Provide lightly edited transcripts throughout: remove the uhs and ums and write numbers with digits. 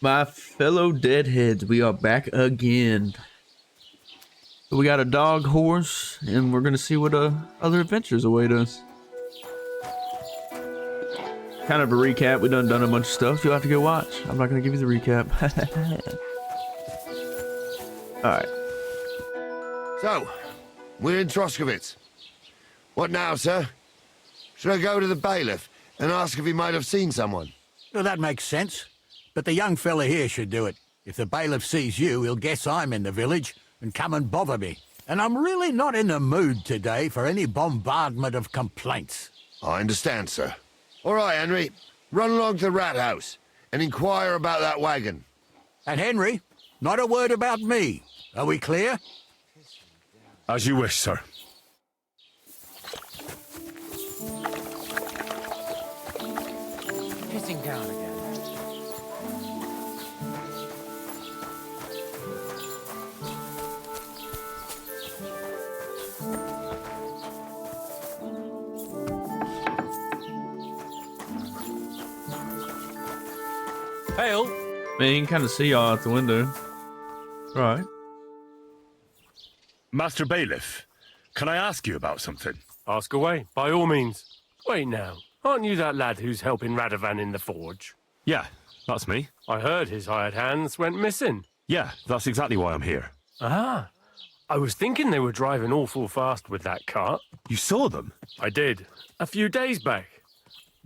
My fellow deadheads, we are back again. We got a dog horse, and we're gonna see what other adventures await us. Kind of a recap. We done a bunch of stuff. You'll have to go watch. I'm not gonna give you the recap. All right. So, we're in Troskowitz. What now, sir? Should I go to the bailiff and ask if he might have seen someone? Well, that makes sense. But the young fella here should do it. If the bailiff sees you, he'll guess I'm in the village and come and bother me. And I'm really not in the mood today for any bombardment of complaints. I understand, sir. All right, Henry. Run along to the rat house and inquire about that wagon. And Henry, not a word about me. Are we clear? As you wish, sir. Pissing down again. Hail! Man, you can kind of see y'all out the window. Right. Master Bailiff, can I ask you about something? Ask away, by all means. Wait now, aren't you that lad who's helping Radovan in the forge? Yeah, that's me. I heard his hired hands went missing. Yeah, that's exactly why I'm here. Ah, I was thinking they were driving awful fast with that cart. You saw them? I did, a few days back.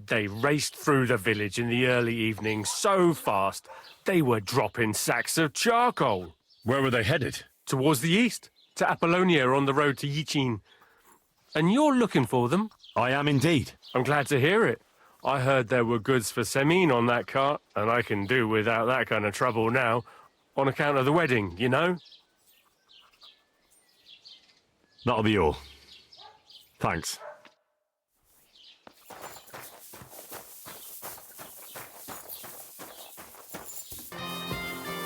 They raced through the village in the early evening so fast, they were dropping sacks of charcoal. Where were they headed? Towards the east, to Apollonia on the road to Yichin. And you're looking for them? I am indeed. I'm glad to hear it. I heard there were goods for Semine on that cart, and I can do without that kind of trouble now, on account of the wedding, you know? That'll be all. Thanks.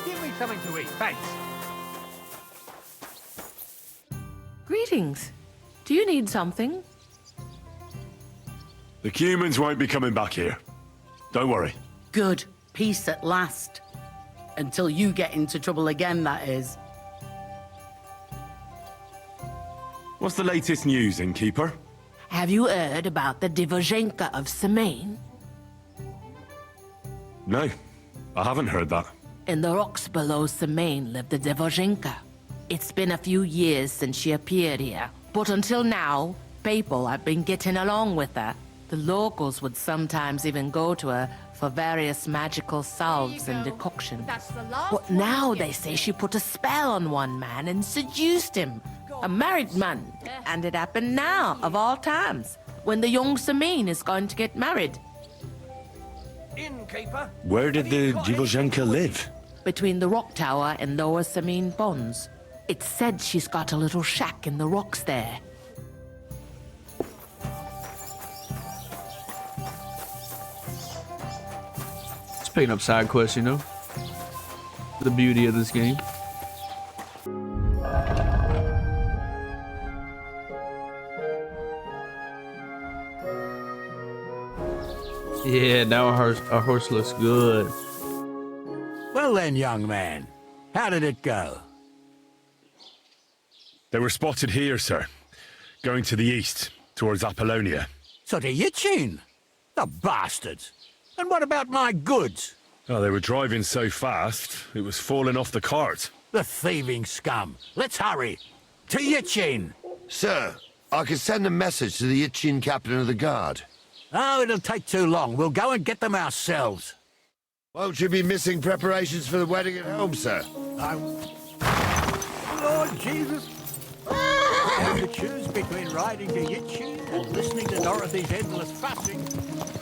Give me something to eat, thanks. Greetings. Do you need something? The humans won't be coming back here. Don't worry. Good. Peace at last. Until you get into trouble again, that is. What's the latest news, innkeeper? Have you heard about the Divozhenka of Semane? No, I haven't heard that. In the rocks below Semane lived the Divozhenka. It's been a few years since she appeared here, but until now, people have been getting along with her. The locals would sometimes even go to her for various magical salves and decoctions. But now they say she put a spell on one man and seduced him. A married man. And it happened now, of all times, when the young Semine is going to get married. Innkeeper? Where did the Divozhenka live? Between the rock tower and lower Semine ponds. It's said she's got a little shack in the rocks there. Just picking up side quests, you know? The beauty of this game. Yeah, now our horse looks good. Well then, young man. How did it go? They were spotted here, sir. Going to the east, towards Apollonia. So to Yichin? The bastards. And what about my goods? Oh, they were driving so fast, it was falling off the cart. The thieving scum. Let's hurry. To Yichin. Sir, I can send a message to the Itchin captain of the guard. Oh, it'll take too long. We'll go and get them ourselves. Won't you be missing preparations for the wedding at home, sir? Lord Jesus. I have to choose between riding to Yichin and listening to Dorothy's endless fussing.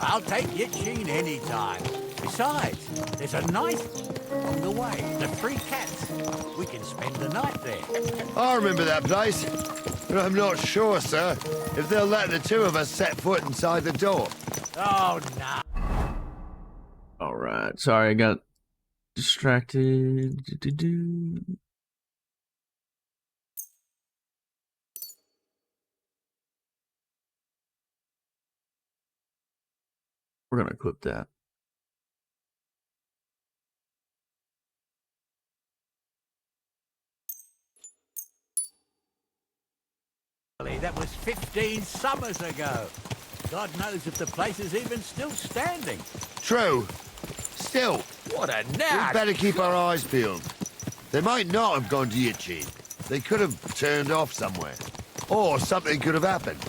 I'll take Yichin any time. Besides, there's a nice on the way. The Three Cats. We can spend the night there. I remember that place, but I'm not sure, sir, if they'll let the two of us set foot inside the door. Oh, no. All right. Sorry, I got distracted. We're gonna clip that. That was 15 summers ago. God knows if the place is even still standing. True. Still, What a we nag! better keep our eyes peeled. They might not have gone to Yitchin. They could have turned off somewhere. Or something could have happened.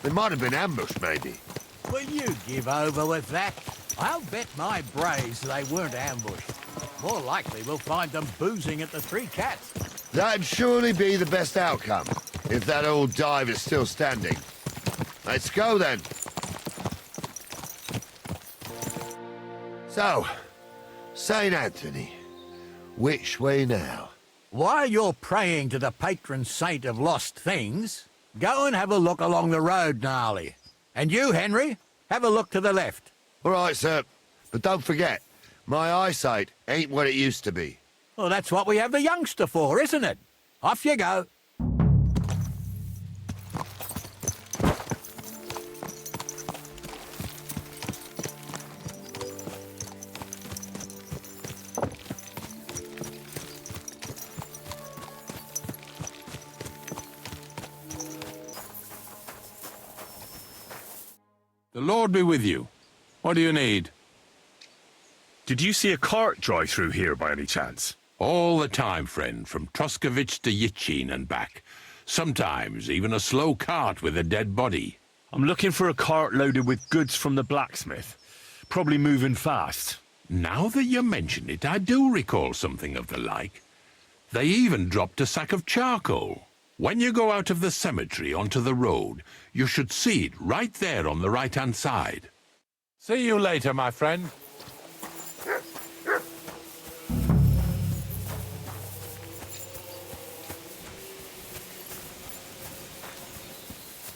They might have been ambushed, maybe. Will you give over with that? I'll bet my braves they weren't ambushed. More likely we'll find them boozing at the Three Cats. That'd surely be the best outcome, if that old dive is still standing. Let's go, then. So, St. Anthony, which way now? While you're praying to the patron saint of lost things, go and have a look along the road, Gnarly. And you, Henry, have a look to the left. All right, sir. But don't forget, my eyesight ain't what it used to be. Well, that's what we have the youngster for, isn't it? Off you go. The Lord be with you. What do you need? Did you see a cart drive through here by any chance? All the time, friend, from Truskovich to Yitchin and back. Sometimes even a slow cart with a dead body. I'm looking for a cart loaded with goods from the blacksmith. Probably moving fast. Now that you mention it, I do recall something of the like. They even dropped a sack of charcoal. When you go out of the cemetery onto the road, you should see it right there on the right-hand side. See you later, my friend.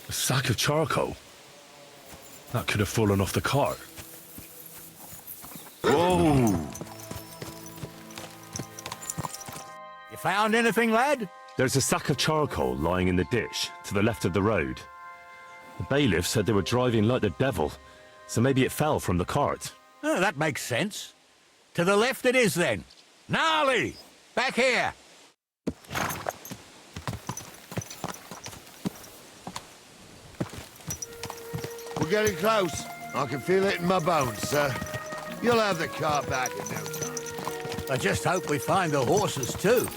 A sack of charcoal? That could have fallen off the cart. Whoa! You found anything, lad? There's a sack of charcoal lying in the ditch to the left of the road. The bailiff said they were driving like the devil, so maybe it fell from the cart. Oh, that makes sense. To the left it is, then. Gnarly! Back here! We're getting close. I can feel it in my bones, sir. You'll have the car back in no time. I just hope we find the horses, too.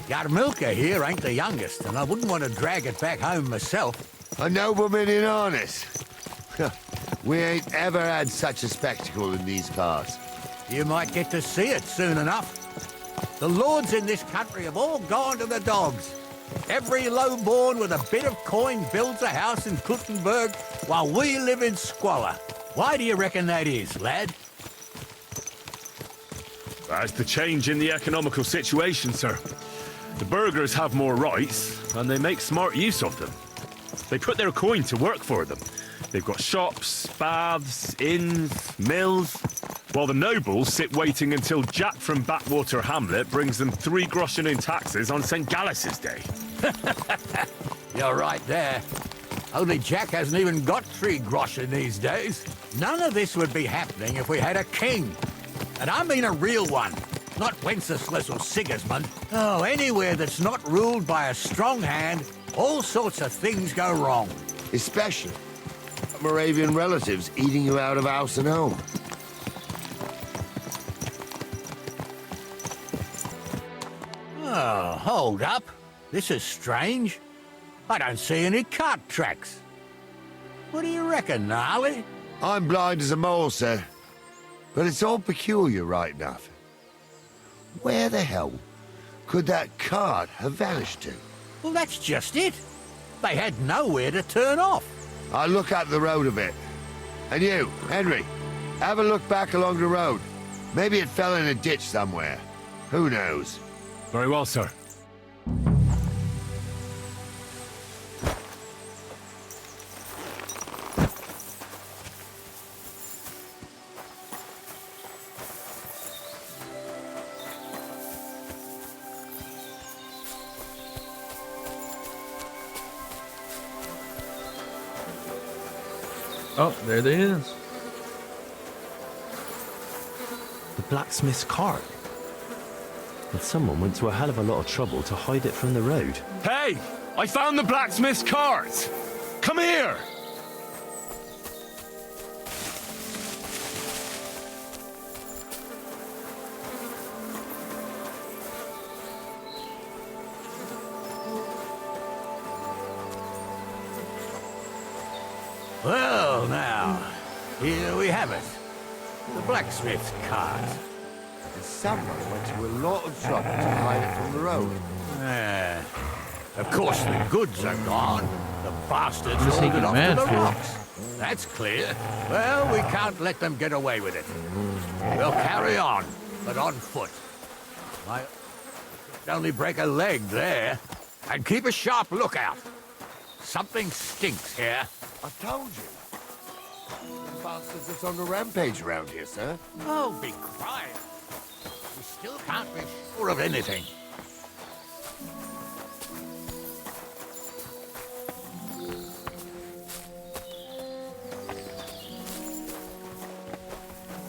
Yarmilka here ain't the youngest, and I wouldn't want to drag it back home myself. A nobleman in harness. We ain't ever had such a spectacle in these parts. You might get to see it soon enough. The lords in this country have all gone to the dogs. Every lowborn with a bit of coin builds a house in Kuttenberg while we live in squalor. Why do you reckon that is, lad? That's the change in the economical situation, sir. The burghers have more rights, and they make smart use of them. They put their coin to work for them. They've got shops, baths, inns, mills, while the nobles sit waiting until Jack from Backwater Hamlet brings them 3 groschen in taxes on St. Gallus's Day. You're right there. Only Jack hasn't even got 3 groschen these days. None of this would be happening if we had a king. And I mean a real one. Not Wenceslas or Sigismund. Oh, anywhere that's not ruled by a strong hand, all sorts of things go wrong. Especially Moravian relatives eating you out of house and home. Oh, hold up. This is strange. I don't see any cart tracks. What do you reckon, Gnarly? I'm blind as a mole, sir. But it's all peculiar, right enough. Where the hell could that cart have vanished to? Well, that's just it. They had nowhere to turn off. I'll look up the road a bit. And you, Henry, have a look back along the road. Maybe it fell in a ditch somewhere. Who knows? Very well, sir. Oh, there they is. The blacksmith's cart. And someone went to a hell of a lot of trouble to hide it from the road. Hey! I found the blacksmith's cart! Come here! Well, now, here we have it. The blacksmith's cart. And someone went to a lot of trouble to hide it from the road. Yeah. Of course, the goods are gone. The bastards What's he hauled it getting off mad to the for? rocks. That's clear. Well, we can't let them get away with it. We'll carry on, but on foot. I only break a leg there. And keep a sharp lookout. Something stinks here. I told you. The bastards that's on the rampage around here, sir. Oh, be quiet. We still can't be sure of anything.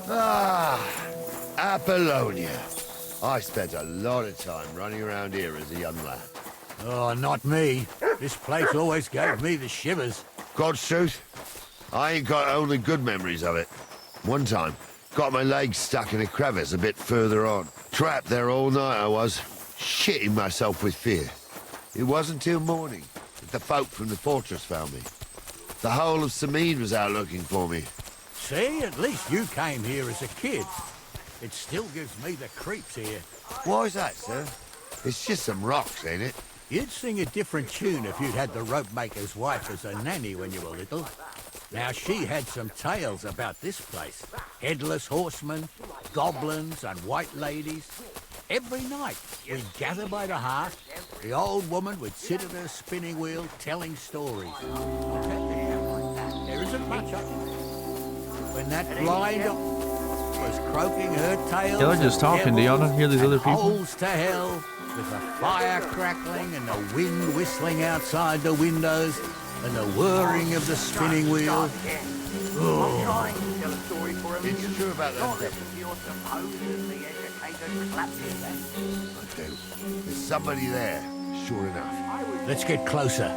Ah, Apollonia. I spent a lot of time running around here as a young lad. Oh, not me. This place always gave me the shivers. God's truth, I ain't got only good memories of it. One time, got my legs stuck in a crevice a bit further on. Trapped there all night I was, shitting myself with fear. It wasn't till morning that the folk from the fortress found me. The whole of Samid was out looking for me. See, at least you came here as a kid. It still gives me the creeps here. Why's that, sir? It's just some rocks, ain't it? You'd sing a different tune if you'd had the rope maker's wife as a nanny when you were little. Now, she had some tales about this place. Headless horsemen, goblins, and white ladies. Every night, we'd gather by the hearth. The old woman would sit at her spinning wheel telling stories. There isn't much of it. When that blind was croaking her tale, Y'all are just talking. Do y'all not hear these other people? Holes to hell, with the fire crackling and the wind whistling outside the windows, and the whirring of the spinning wheel. Oh. It's true about that. I do. There's somebody there, sure enough. Let's get closer.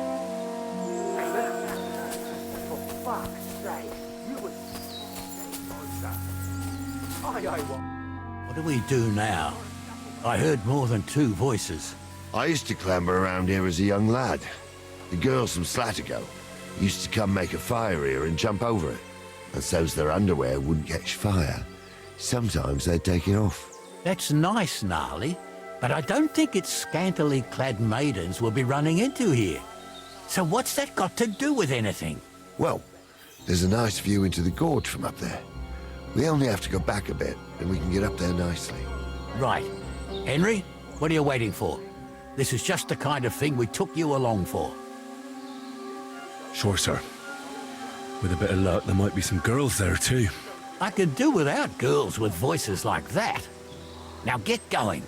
What do we do now? I heard more than two voices. I used to clamber around here as a young lad. The girls from Slatigo used to come make a fire here and jump over it. And so's their underwear wouldn't catch fire. Sometimes they'd take it off. That's nice, Gnarly, but I don't think it's scantily clad maidens we'll be running into here. So what's that got to do with anything? Well, there's a nice view into the gorge from up there. We only have to go back a bit, and we can get up there nicely. Right. Henry, what are you waiting for? This is just the kind of thing we took you along for. Sure, sir. With a bit of luck, there might be some girls there, too. I could do without girls with voices like that. Now get going.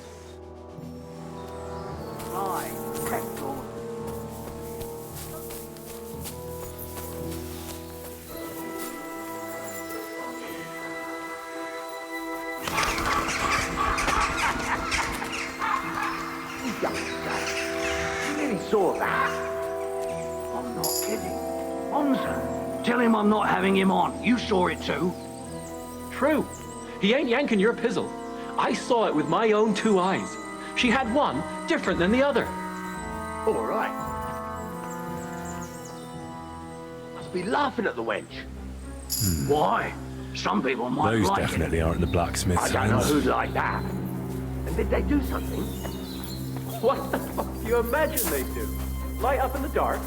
Saw that. I'm not kidding. Bonzo, tell him I'm not having him on. You saw it too. True. He ain't yanking your pizzle. I saw it with my own two eyes. She had one different than the other. All right. Must be laughing at the wench. Why? Some people might Those like definitely it. aren't the blacksmith's I don't know hands. who'd like that. And did they do something? What the fuck do you imagine they do? Light up in the dark?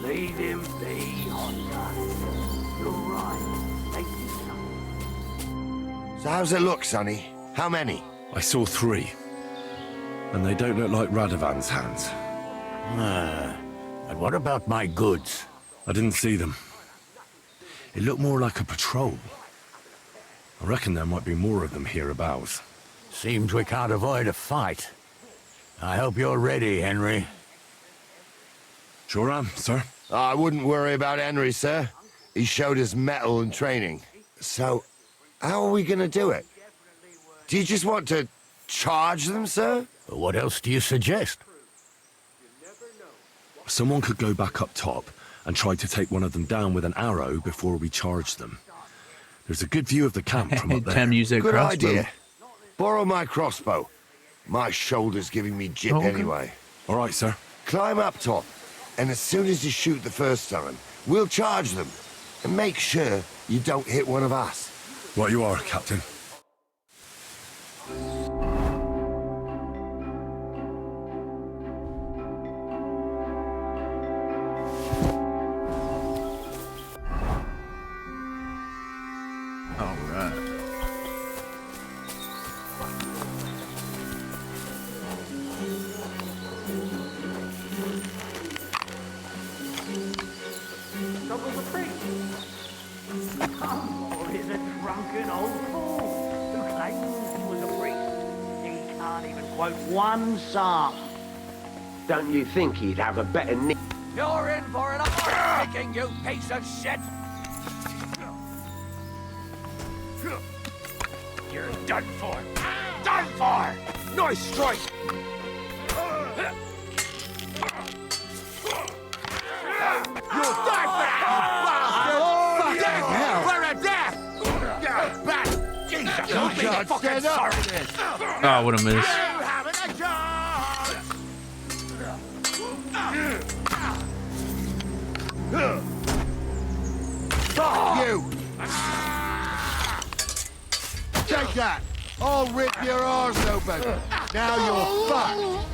Leave him be, Honda. You're right. They did something. So how's it look, Sonny? How many? I saw 3. And they don't look like Radovan's hands. And what about my goods? I didn't see them. It looked more like a patrol. I reckon there might be more of them hereabouts. Seems we can't avoid a fight. I hope you're ready, Henry. Sure am, sir. I wouldn't worry about Henry, sir. He showed us mettle and training. So, how are we gonna do it? Do you just want to charge them, sir? What else do you suggest? Someone could go back up top and try to take one of them down with an arrow before we charge them. There's a good view of the camp from up there. Time to use that Good crossbow. idea. Borrow my crossbow. My shoulder's giving me jip Okay. anyway. All right, sir. Climb up top, and as soon as you shoot the first time, we'll charge them. And make sure you don't hit one of us. Right you are, Captain. All right. Double the priest. Oh, he's a drunken old fool who claims he was a priest. He can't even quote one psalm. Don't you think he'd have a better nick? You're in for an eye picking, you piece of shit! You're done for. Done for! Nice strike! You'll die for that, you bastard! We're a death! Get back! Jesus, You I'm being can't fucking stand up. sorry! Oh, what a miss. You haven't a chance! Fuck you! Take that! I'll rip your arse open! Now you're fucked!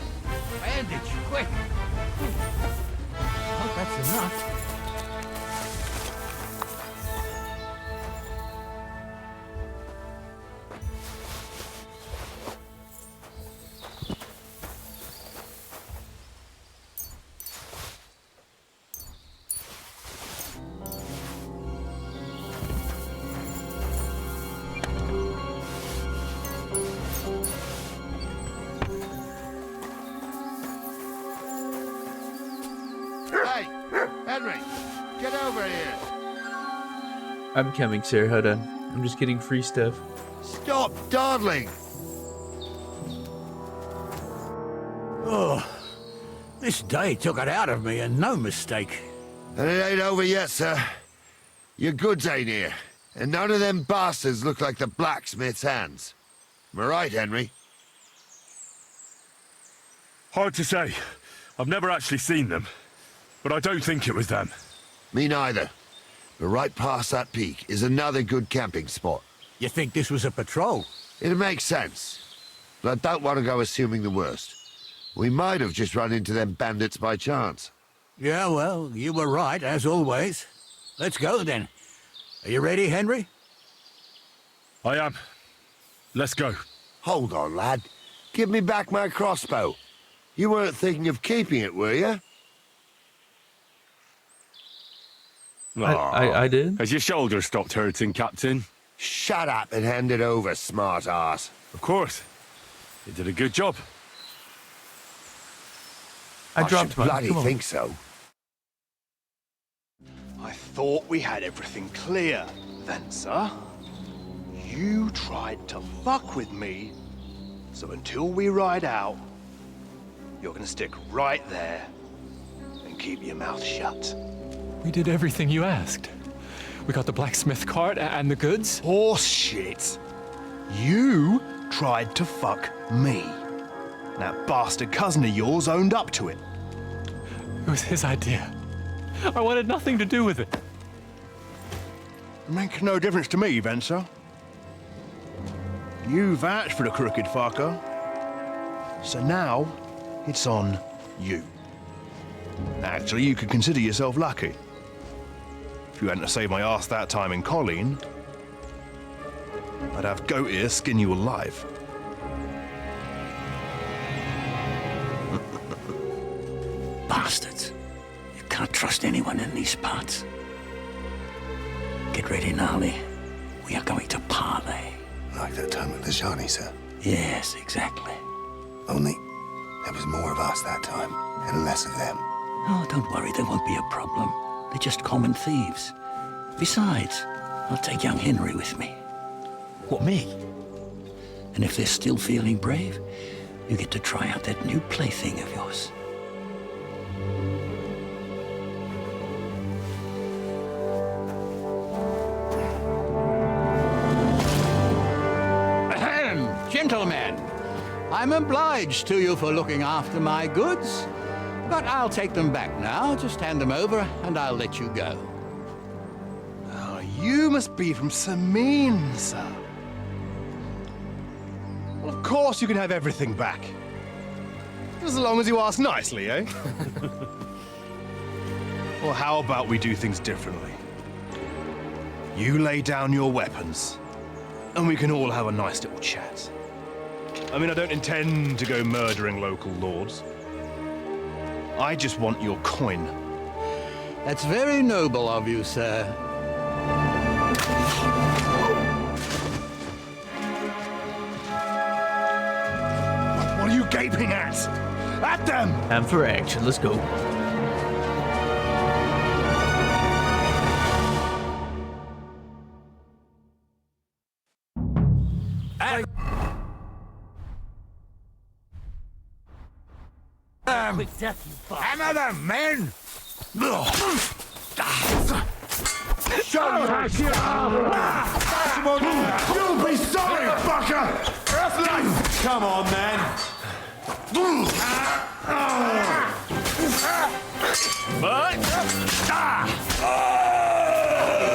Bandage, quick! Oh, that's enough. Hey! Henry! Get over here! I'm coming, sir. Hold on. I'm just getting free stuff. Stop dawdling! Oh, this day took it out of me, and no mistake. And it ain't over yet, sir. Your goods ain't here. And none of them bastards look like the blacksmith's hands. Am I right, Henry? Hard to say. I've never actually seen them. But I don't think it was them. Me neither. But right past that peak is another good camping spot. You think this was a patrol? It makes sense. But I don't want to go assuming the worst. We might have just run into them bandits by chance. Yeah, well, you were right, as always. Let's go, then. Are you ready, Henry? I am. Let's go. Hold on, lad. Give me back my crossbow. You weren't thinking of keeping it, were you? I did. Has your shoulder stopped hurting, Captain? Shut up and hand it over, smart ass. Of course. You did a good job. I dropped should mine. bloody Come on. think so. I thought we had everything clear, then, sir. You tried to fuck with me, so until we ride out, you're gonna stick right there and keep your mouth shut. We did everything you asked. We got the blacksmith cart and the goods. Horse shit. You tried to fuck me. That bastard cousin of yours owned up to it. It was his idea. I wanted nothing to do with it. Make no difference to me, Venser. You vouched for the crooked fucker. So now, it's on you. Actually, you could consider yourself lucky. If you hadn't saved my ass that time in Colleen, I'd have goat ear skin you alive. Bastards. You can't trust anyone in these parts. Get ready, Gnarly. We are going to parley. Like that time with the Shani, sir. Yes, exactly. Only there was more of us that time, and less of them. Oh, don't worry, there won't be a problem. They're just common thieves. Besides, I'll take young Henry with me. What, me? And if they're still feeling brave, you get to try out that new plaything of yours. Gentlemen, I'm obliged to you for looking after my goods, but I'll take them back now. Just hand them over, and I'll let you go. Oh, you must be from Samin, sir. Well, of course you can have everything back. As long as you ask nicely, eh? Well, how about we do things differently? You lay down your weapons, and we can all have a nice little chat. I mean, I don't intend to go murdering local lords. I just want your coin. That's very noble of you, sir. What are you gaping at? At them! Time for action. Let's go. Hammer them, men! Show You'll be sorry, fucker! Come on, man.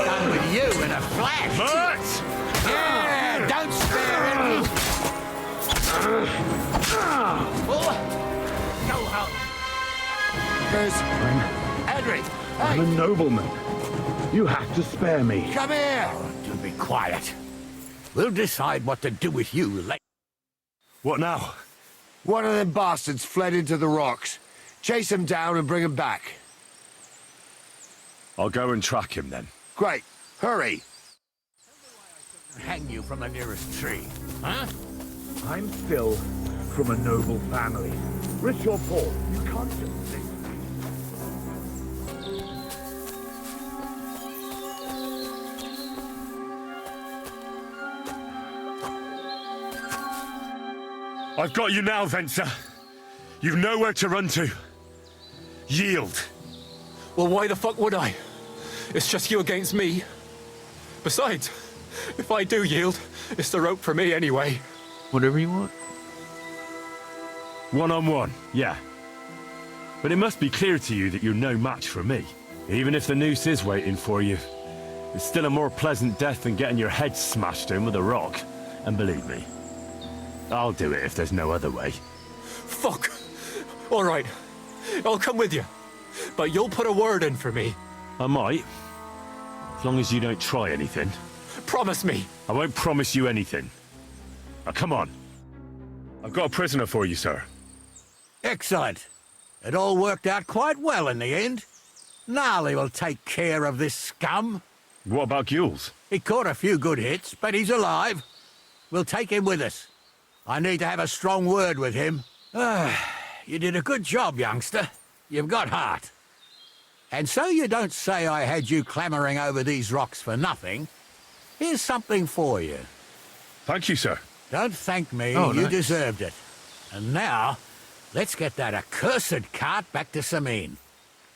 Done with you in a flash. Yeah, don't spare him. Go home. Edric, I'm a nobleman. You have to spare me. come here. Do be quiet. We'll decide what to do with you later. What now? One of them bastards fled into the rocks. Chase him down and bring him back. I'll go and track him then. Great. Hurry. Hang you from the nearest tree, huh? I'm Phil, from a noble family. Rich or poor, you can't just think. I've got you now, Venser. You've nowhere to run to. Yield. Well, why the fuck would I? It's just you against me. Besides, if I do yield, it's the rope for me anyway. Whatever you want. One-on-one, yeah. But it must be clear to you that you're no match for me. Even if the noose is waiting for you, it's still a more pleasant death than getting your head smashed in with a rock. And believe me, I'll do it if there's no other way. Fuck. All right, I'll come with you. But you'll put a word in for me. I might. As long as you don't try anything. Promise me. I won't promise you anything. Now, come on. I've got a prisoner for you, sir. Excellent. It all worked out quite well in the end. Gnarly will take care of this scum. What about Gules? He caught a few good hits, but he's alive. We'll take him with us. I need to have a strong word with him. You did a good job, youngster. You've got heart. And so you don't say I had you clambering over these rocks for nothing. Here's something for you. Thank you, sir. Don't thank me. Oh, you nice. deserved it. And now, let's get that accursed cart back to Samin.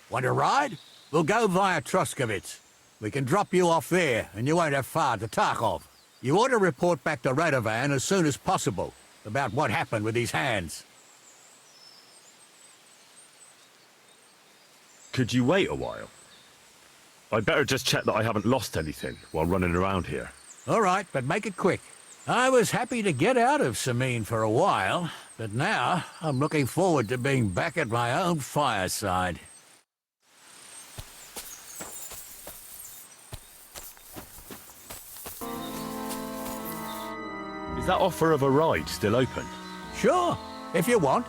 Want to ride? We'll go via Troskovitz. We can drop you off there, and you won't have far to Tarkov. You ought to report back to Radovan as soon as possible about what happened with his hands. Could you wait a while? I'd better just check that I haven't lost anything while running around here. All right, but make it quick. I was happy to get out of Samin for a while, but now I'm looking forward to being back at my own fireside. Is that offer of a ride still open? Sure, if you want.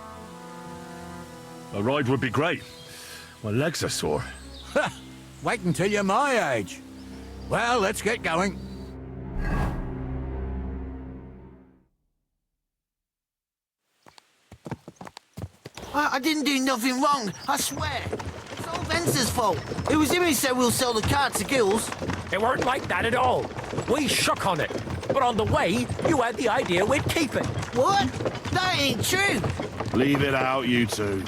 A ride would be great. My legs are sore. Wait until you're my age. Well, let's get going. I didn't do nothing wrong, I swear. It's all Venser's fault. It was him who said we'll sell the car to Gills. It weren't like that at all. We shook on it. But on the way, you had the idea we'd keep it. What? That ain't true. Leave it out, you two.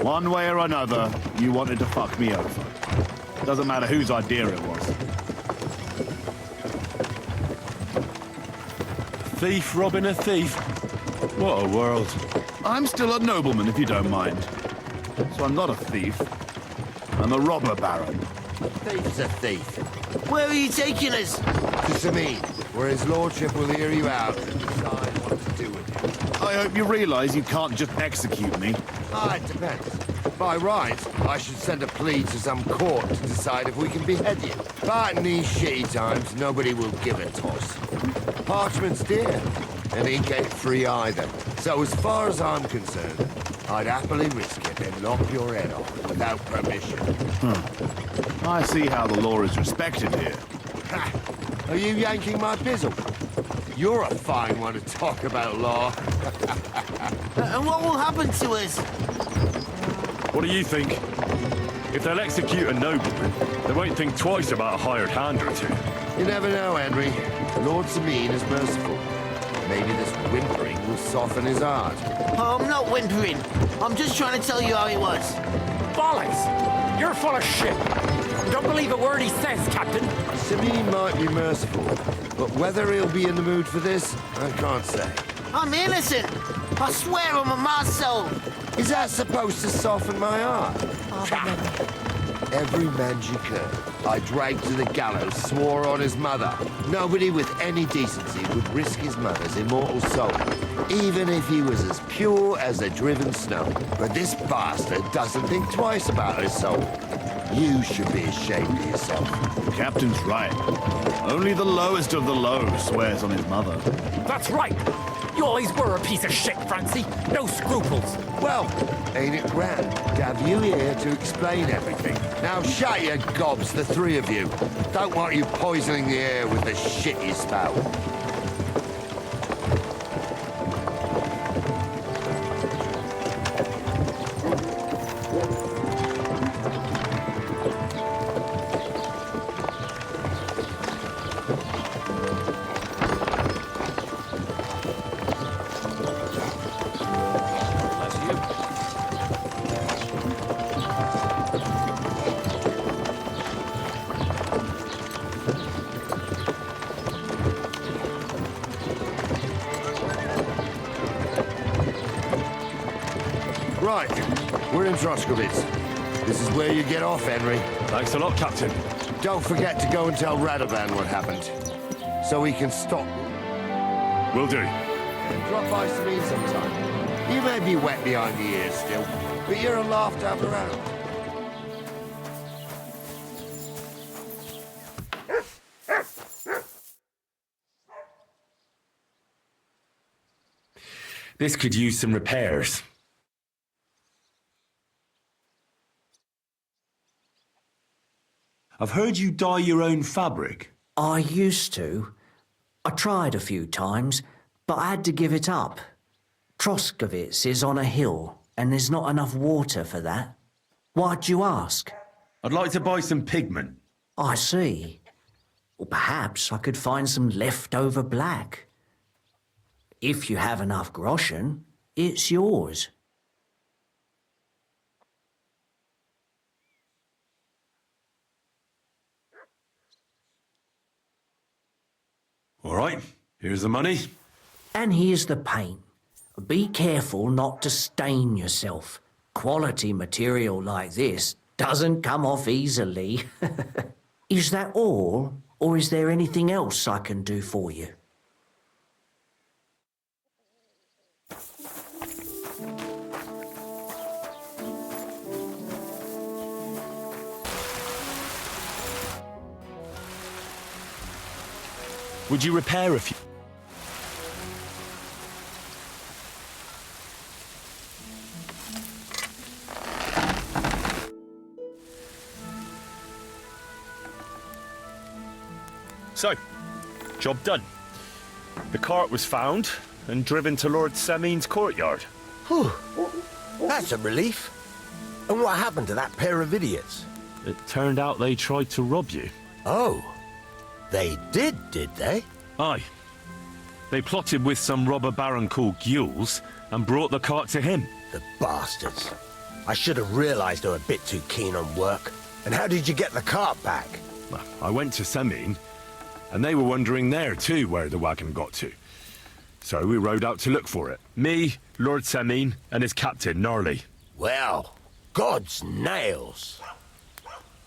One way or another, you wanted to fuck me over. Doesn't matter whose idea it was. thief robbing a thief. What a world. I'm still a nobleman, if you don't mind. So I'm not a thief. I'm a robber baron. A thief's a thief. Where are you taking us? To Sameen, where his lordship will hear you out and decide what to do with you. I hope you realize you can't just execute me. It depends. By right, I should send a plea to some court to decide if we can behead you. But in these shitty times, nobody will give a toss. Parchment's dear, and ink ain't free either. So as far as I'm concerned, I'd happily risk it and lop your head off without permission. I see how the law is respected here. Ha! Are you yanking my bizzle? You're a fine one to talk about law. And what will happen to us? What do you think? If they'll execute a nobleman, they won't think twice about a hired hand or two. You never know, Henry. Lord Sameen is merciful. Maybe this whimpering will soften his heart. Oh, I'm not whimpering. I'm just trying to tell you how it was. Bollocks! You're full of shit. Don't believe a word he says, Captain. Sameen might be merciful, but whether he'll be in the mood for this, I can't say. I'm innocent. I swear on my soul. Is that supposed to soften my heart? Every Manjikur I dragged to the gallows swore on his mother. Nobody with any decency would risk his mother's immortal soul, even if he was as pure as the driven snow. But this bastard doesn't think twice about his soul. You should be ashamed of yourself. The captain's right. Only the lowest of the low swears on his mother. That's right. You always were a piece of shit, Francie. No scruples. Well, ain't it grand to have you here to explain everything? Now shut your gobs, the three of you. Don't want you poisoning the air with the shit you spout. Right, we're in Troskowitz. This is where you get off, Henry. Thanks a lot, Captain. Don't forget to go and tell Radovan what happened, so he can stop. Will do. And drop by Sameen sometime. You may be wet behind the ears still, but you're a laugh to have around. This could use some repairs. I've heard you dye your own fabric. I used to. I tried a few times, but I had to give it up. Troskowitz is on a hill, and there's not enough water for that. Why'd you ask? I'd like to buy some pigment. I see. Well, perhaps I could find some leftover black. If you have enough groschen, it's yours. All right, here's the money. And here's the paint. Be careful not to stain yourself. Quality material like this doesn't come off easily. Is that all, or is there anything else I can do for you? Would you repair a few? So, job done. The cart was found and driven to Lord Sameen's courtyard. Whew. That's a relief. And what happened to that pair of idiots? It turned out they tried to rob you. Oh. They did they? Aye. They plotted with some robber baron called Gules and brought the cart to him. The bastards. I should have realized they were a bit too keen on work. And how did you get the cart back? Well, I went to Sameen, and they were wondering there too where the wagon got to. So we rode out to look for it. Me, Lord Semin, and his captain, Gnarly. Well, God's nails.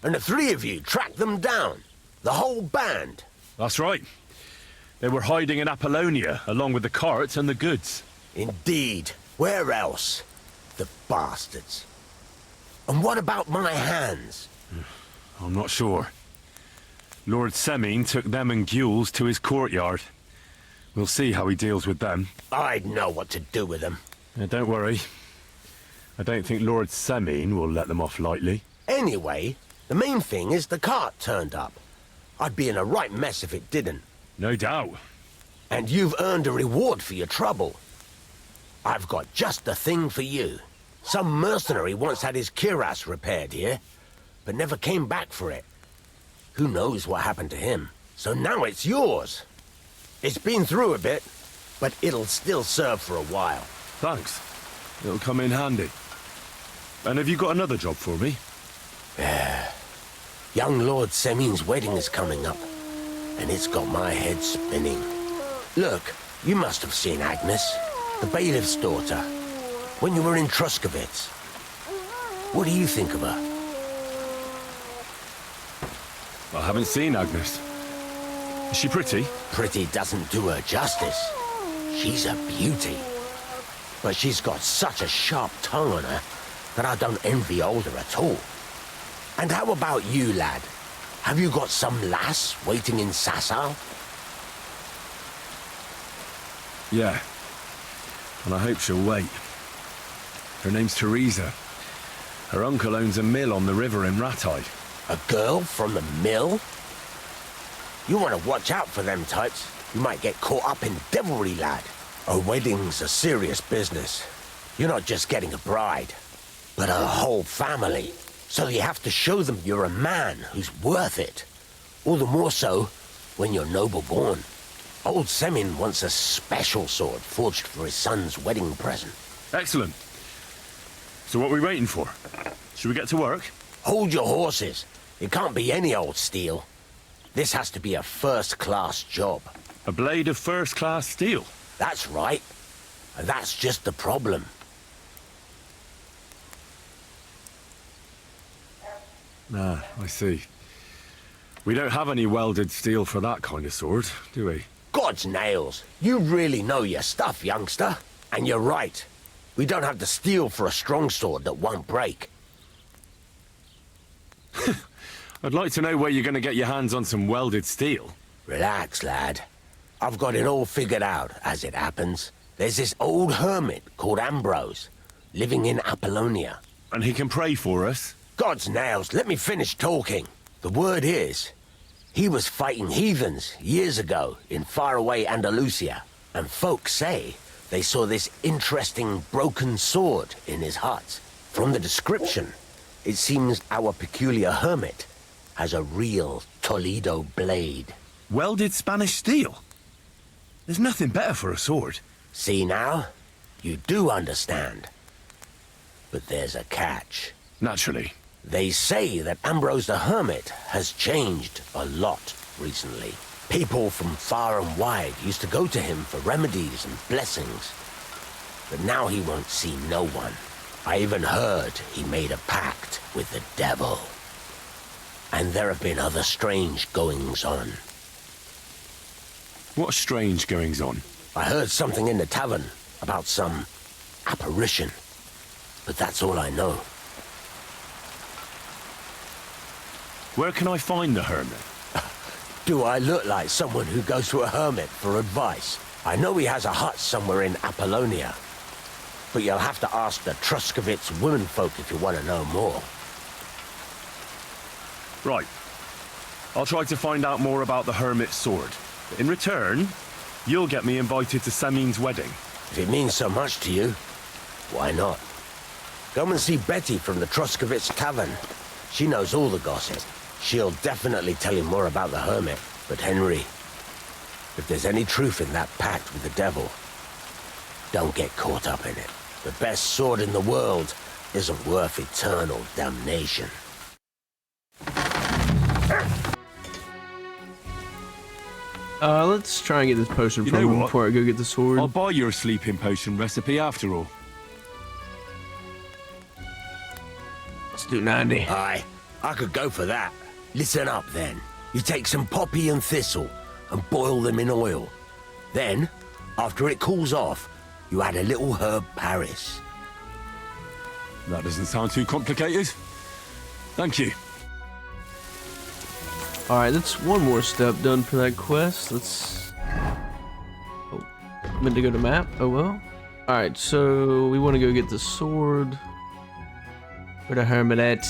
And the three of you tracked them down? The whole band? That's right. They were hiding in Apollonia, along with the carts and the goods. Indeed. Where else? The bastards. And what about my hands? I'm not sure. Lord Semin took them and Gules to his courtyard. We'll see how he deals with them. I'd know what to do with them. Don't worry. I don't think Lord Semin will let them off lightly. Anyway, the main thing is the cart turned up. I'd be in a right mess if it didn't. No doubt. And you've earned a reward for your trouble. I've got just the thing for you. Some mercenary once had his cuirass repaired here, but never came back for it. Who knows what happened to him? So now it's yours. It's been through a bit, but it'll still serve for a while. Thanks. It'll come in handy. And have you got another job for me? Young Lord Semin's wedding is coming up, and it's got my head spinning. Look, you must have seen Agnes, the bailiff's daughter, when you were in Truskovitz. What do you think of her? I haven't seen Agnes. Is she pretty? Pretty doesn't do her justice. She's a beauty. But she's got such a sharp tongue on her that I don't envy older at all. And how about you, lad? Have you got some lass waiting in Sasau? Yeah. And I hope she'll wait. Her name's Teresa. Her uncle owns a mill on the river in Ratai. A girl from the mill? You want to watch out for them types. You might get caught up in devilry, lad. A wedding's a serious business. You're not just getting a bride, but a whole family. So you have to show them you're a man who's worth it. All the more so when you're noble born. Old Semin wants a special sword forged for his son's wedding present. Excellent. So what are we waiting for? Should we get to work? Hold your horses. It can't be any old steel. This has to be a first-class job. A blade of first-class steel? That's right. And that's just the problem. Ah, I see. We don't have any welded steel for that kind of sword, do we? God's nails. You really know your stuff, youngster. And you're right. We don't have the steel for a strong sword that won't break. I'd like to know where you're going to get your hands on some welded steel. Relax, lad. I've got it all figured out, as it happens. There's this old hermit called Ambrose, living in Apollonia. And he can pray for us? God's nails, let me finish talking. The word is, he was fighting heathens years ago in faraway Andalusia. And folks say they saw this interesting broken sword in his hut. From the description, it seems our peculiar hermit has a real Toledo blade. Welded Spanish steel? There's nothing better for a sword. See now? You do understand. But there's a catch. Naturally. They say that Ambrose the Hermit has changed a lot recently. People from far and wide used to go to him for remedies and blessings. But now he won't see no one. I even heard he made a pact with the devil. And there have been other strange goings-on. What strange goings-on? I heard something in the tavern about some apparition. But that's all I know. Where can I find the hermit? Do I look like someone who goes to a hermit for advice? I know he has a hut somewhere in Apollonia. But you'll have to ask the Truskovitz womenfolk if you want to know more. Right. I'll try to find out more about the hermit's sword. In return, you'll get me invited to Semin's wedding. If it means so much to you, why not? Come and see Betty from the Truskovitz Tavern. She knows all the gossip. She'll definitely tell you more about the hermit. But Henry, if there's any truth in that pact with the devil, don't get caught up in it. The best sword in the world isn't worth eternal damnation. Let's try and get this potion You from know him what? before I go get the sword. I'll buy your sleeping potion recipe after all. Let's do 90. Aye, I could go for that. Listen up then. You take some poppy and thistle and boil them in oil. Then, after it cools off, you add a little herb Paris. That doesn't sound too complicated. Thank you. Alright, that's one more step done for that quest. Let's... Oh, meant to go to map? Oh well. Alright, so we want to go get the sword. For the hermit at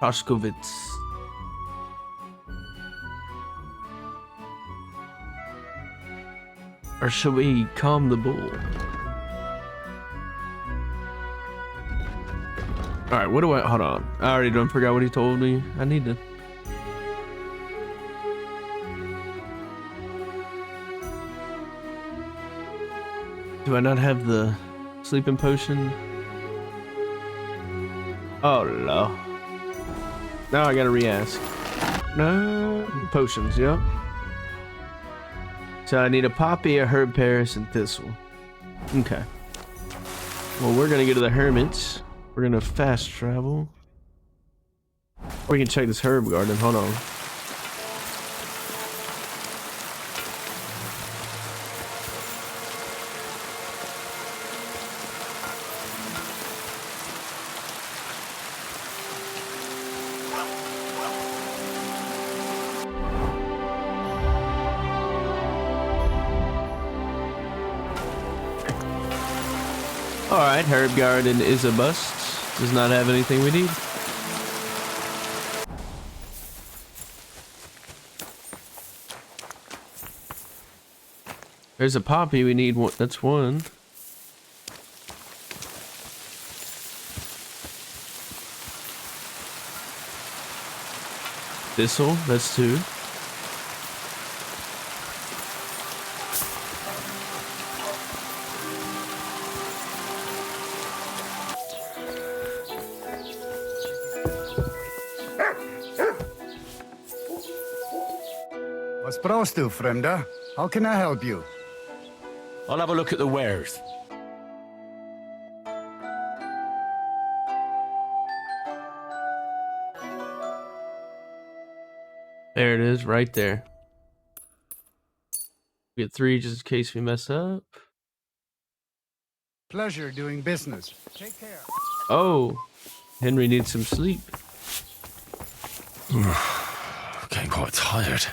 Toshkovitz. Or should we calm the bull? Alright, what do I... Hold on. I already done forgot what he told me. I need to... Do I not have the sleeping potion? Oh no. Now I gotta re-ask. No... Potions, yep. So I need a poppy, a herb Paris, and thistle. Okay. Well, we're gonna go to the hermits. We're gonna fast travel. We can check this herb garden. Hold on. Alright, herb garden is a bust. Does not have anything we need. There's a poppy, we need one. That's one. Thistle, that's two. What's prosto, frienda? How can I help you? I'll have a look at the wares. There it is, right there. Get 3 just in case we mess up. Pleasure doing business. Take care. Oh, Henry needs some sleep. Getting quite tired.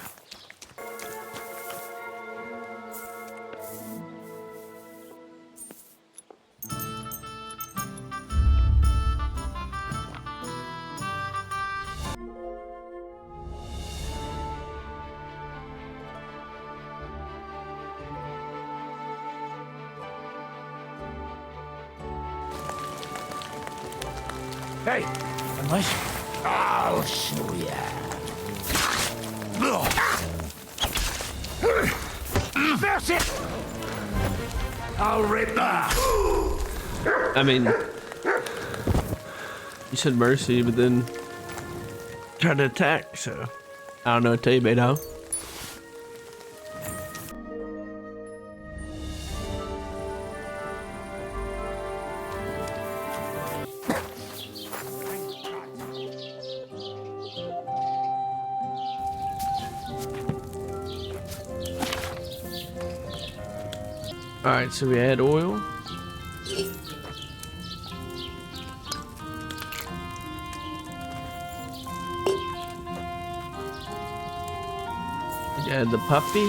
Hey, unless... I'll show ya. That's it! I'll rip that! I mean, you said mercy, but then tried to attack, so I don't know what to tell you, Beto. Alright, so we add oil. We add the puppy.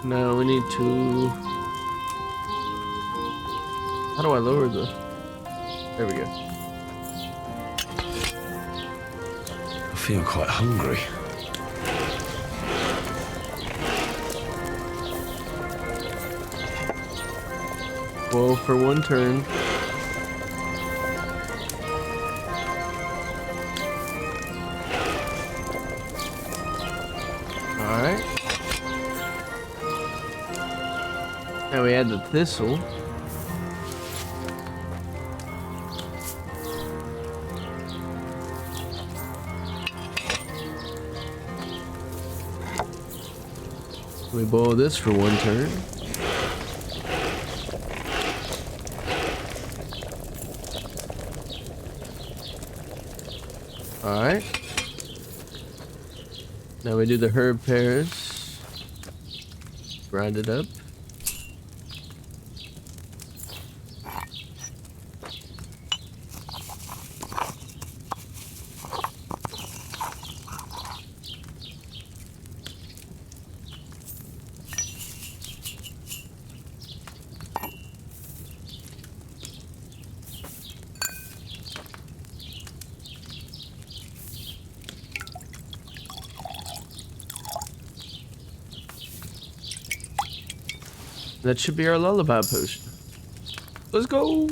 No, we need to... How do I lower the... There we go. I feel quite hungry. Well, for one turn. Alright. Now we add the thistle. We boil this for 1 turn. Alright. Now we do the herb pears. Grind it up. That should be our lullaby potion. Let's go.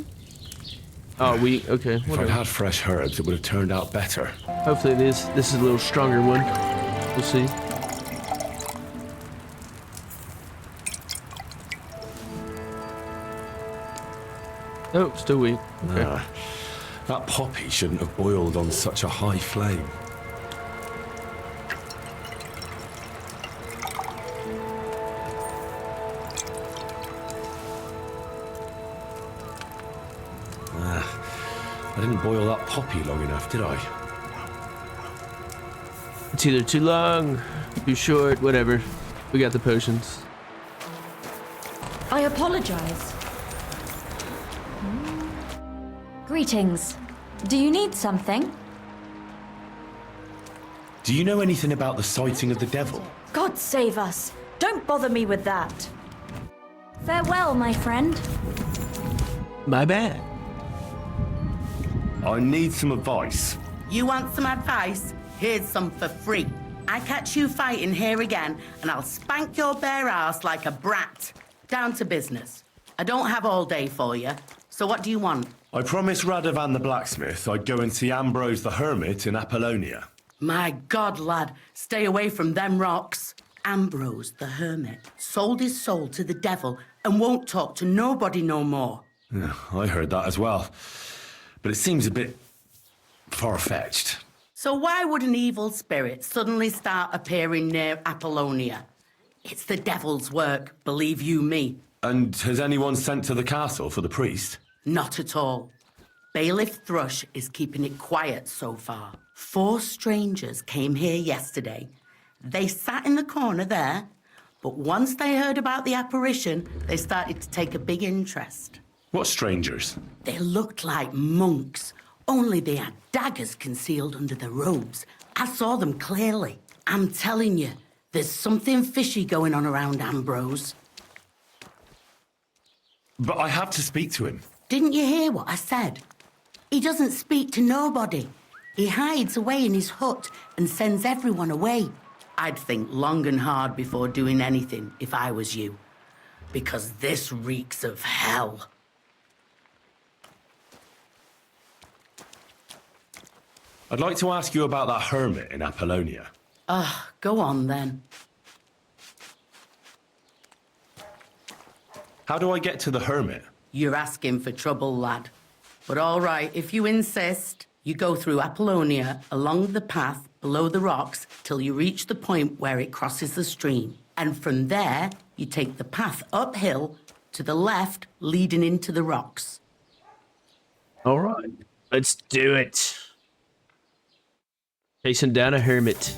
Oh, okay. If I'd had fresh herbs, it would have turned out better. Hopefully this is a little stronger one. We'll see. Oh, still weak. Okay. That poppy shouldn't have boiled on such a high flame. I didn't boil that poppy long enough, did I? It's either too long, too short, whatever. We got the potions. I apologize. Greetings. Do you need something? Do you know anything about the sighting of the devil? God save us. Don't bother me with that. Farewell, my friend. My bad. I need some advice. You want some advice? Here's some for free. I catch you fighting here again, and I'll spank your bare ass like a brat. Down to business. I don't have all day for you, so what do you want? I promised Radovan the blacksmith I'd go and see Ambrose the hermit in Apollonia. My God, lad, stay away from them rocks. Ambrose the hermit sold his soul to the devil and won't talk to nobody no more. Yeah, I heard that as well. But it seems a bit far-fetched. So why would an evil spirit suddenly start appearing near Apollonia? It's the devil's work, believe you me. And has anyone sent to the castle for the priest? Not at all. Bailiff Thrush is keeping it quiet so far. 4 strangers came here yesterday. They sat in the corner there, but once they heard about the apparition, they started to take a big interest. What strangers? They looked like monks, only they had daggers concealed under their robes. I saw them clearly. I'm telling you, there's something fishy going on around Ambrose. But I have to speak to him. Didn't you hear what I said? He doesn't speak to nobody. He hides away in his hut and sends everyone away. I'd think long and hard before doing anything if I was you, because this reeks of hell. I'd like to ask you about that hermit in Apollonia. Go on then. How do I get to the hermit? You're asking for trouble, lad. But all right, if you insist, you go through Apollonia along the path below the rocks till you reach the point where it crosses the stream. And from there, you take the path uphill to the left, leading into the rocks. All right, let's do it. Chasing down a hermit.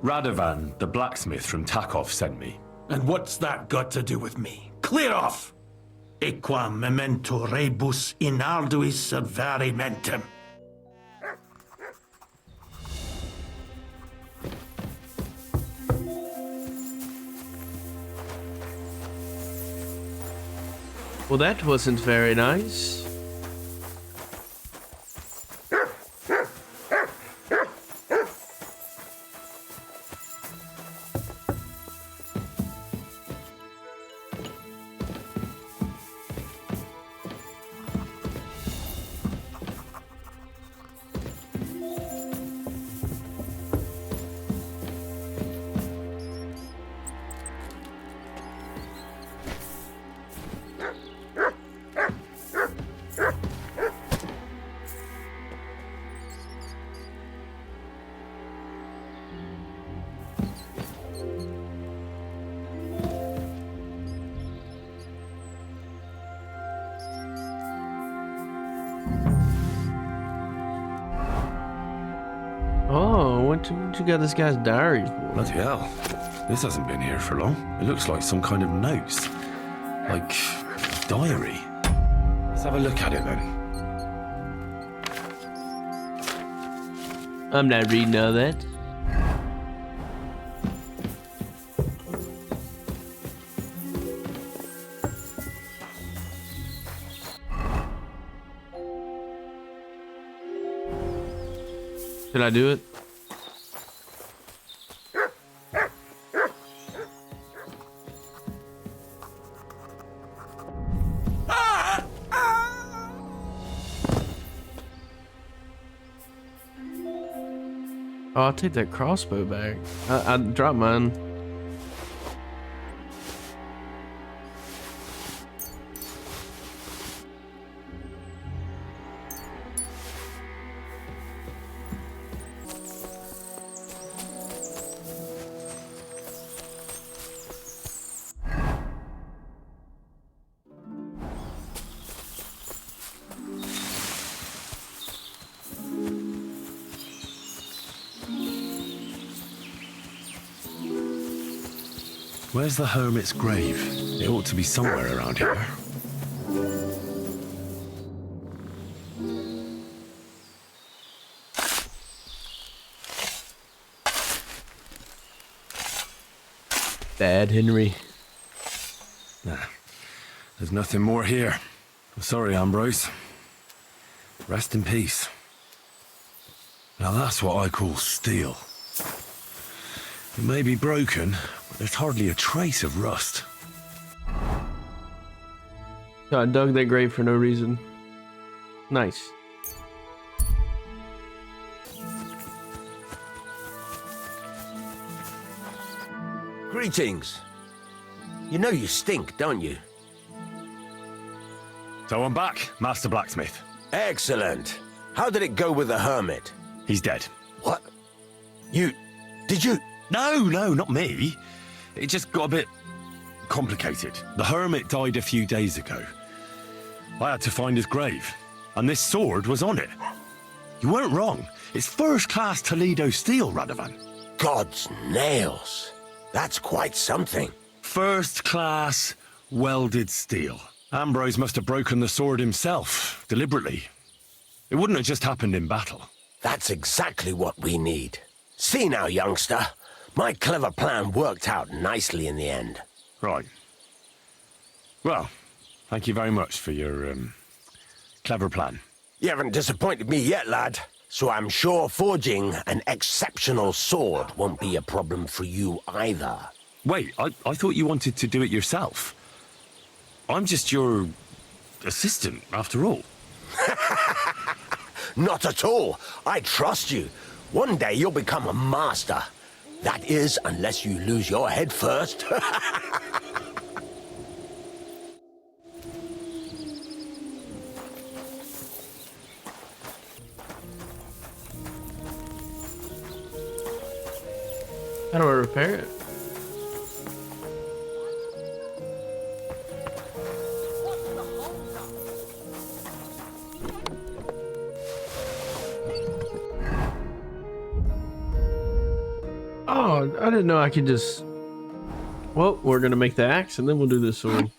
Radovan, the blacksmith from Takov, sent me. And what's that got to do with me? Clear off! Equam memento rebus in arduis adverimentem. Well, that wasn't very nice. What you got this guy's diary for? Bloody hell. This hasn't been here for long. It looks like some kind of notes. Like a diary. Let's have a look at it then. I'm not reading all that. Should I do it? Oh, I'll take that crossbow back. I dropped mine. Where's the hermit's grave? It ought to be somewhere around here. Bad Henry. Nah, there's nothing more here. I'm sorry, Ambrose. Rest in peace. Now that's what I call steel. It may be broken, but there's hardly a trace of rust. So I dug that grave for no reason. Nice. Greetings. You know you stink, don't you? So I'm back, Master Blacksmith. Excellent. How did it go with the hermit? He's dead. What? Did you? No, not me. It just got a bit complicated. The hermit died a few days ago. I had to find his grave, and this sword was on it. You weren't wrong. It's first-class Toledo steel, Radovan. God's nails. That's quite something. First-class welded steel. Ambrose must have broken the sword himself, deliberately. It wouldn't have just happened in battle. That's exactly what we need. See now, youngster. My clever plan worked out nicely in the end. Right. Well, thank you very much for your, clever plan. You haven't disappointed me yet, lad. So I'm sure forging an exceptional sword won't be a problem for you either. Wait, I thought you wanted to do it yourself. I'm just your assistant, after all. Not at all. I trust you. One day you'll become a master. That is, unless you lose your head first. How do I repair it? Oh, I didn't know I could just... Well, we're gonna make the axe and then we'll do this sword.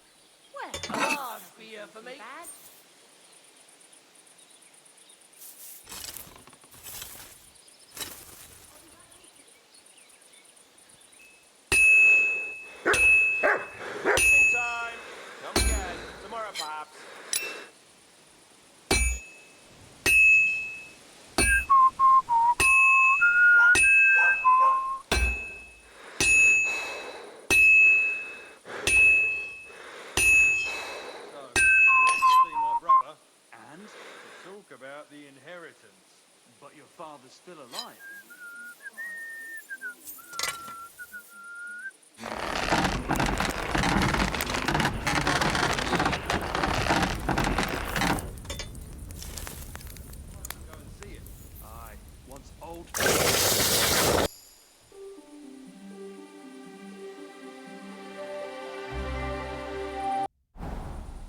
About the inheritance, but your father's still alive. Go and see it. Aye, once old.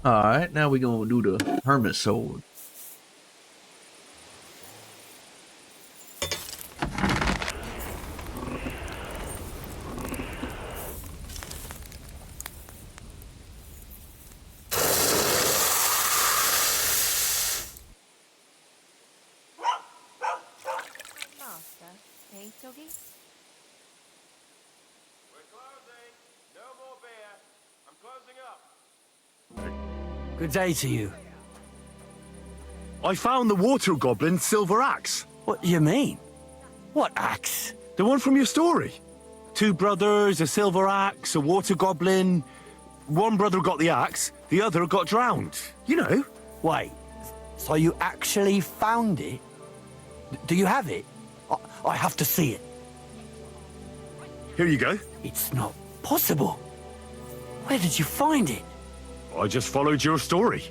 Alright, now we're gonna do the hermit sword. Good day to you. I found the water goblin's silver axe. What do you mean? What axe? The one from your story. 2 brothers, a silver axe, a water goblin. One brother got the axe, the other got drowned. You know. Wait, so you actually found it? Do you have it? I have to see it. Here you go. It's not possible. Where did you find it? I just followed your story.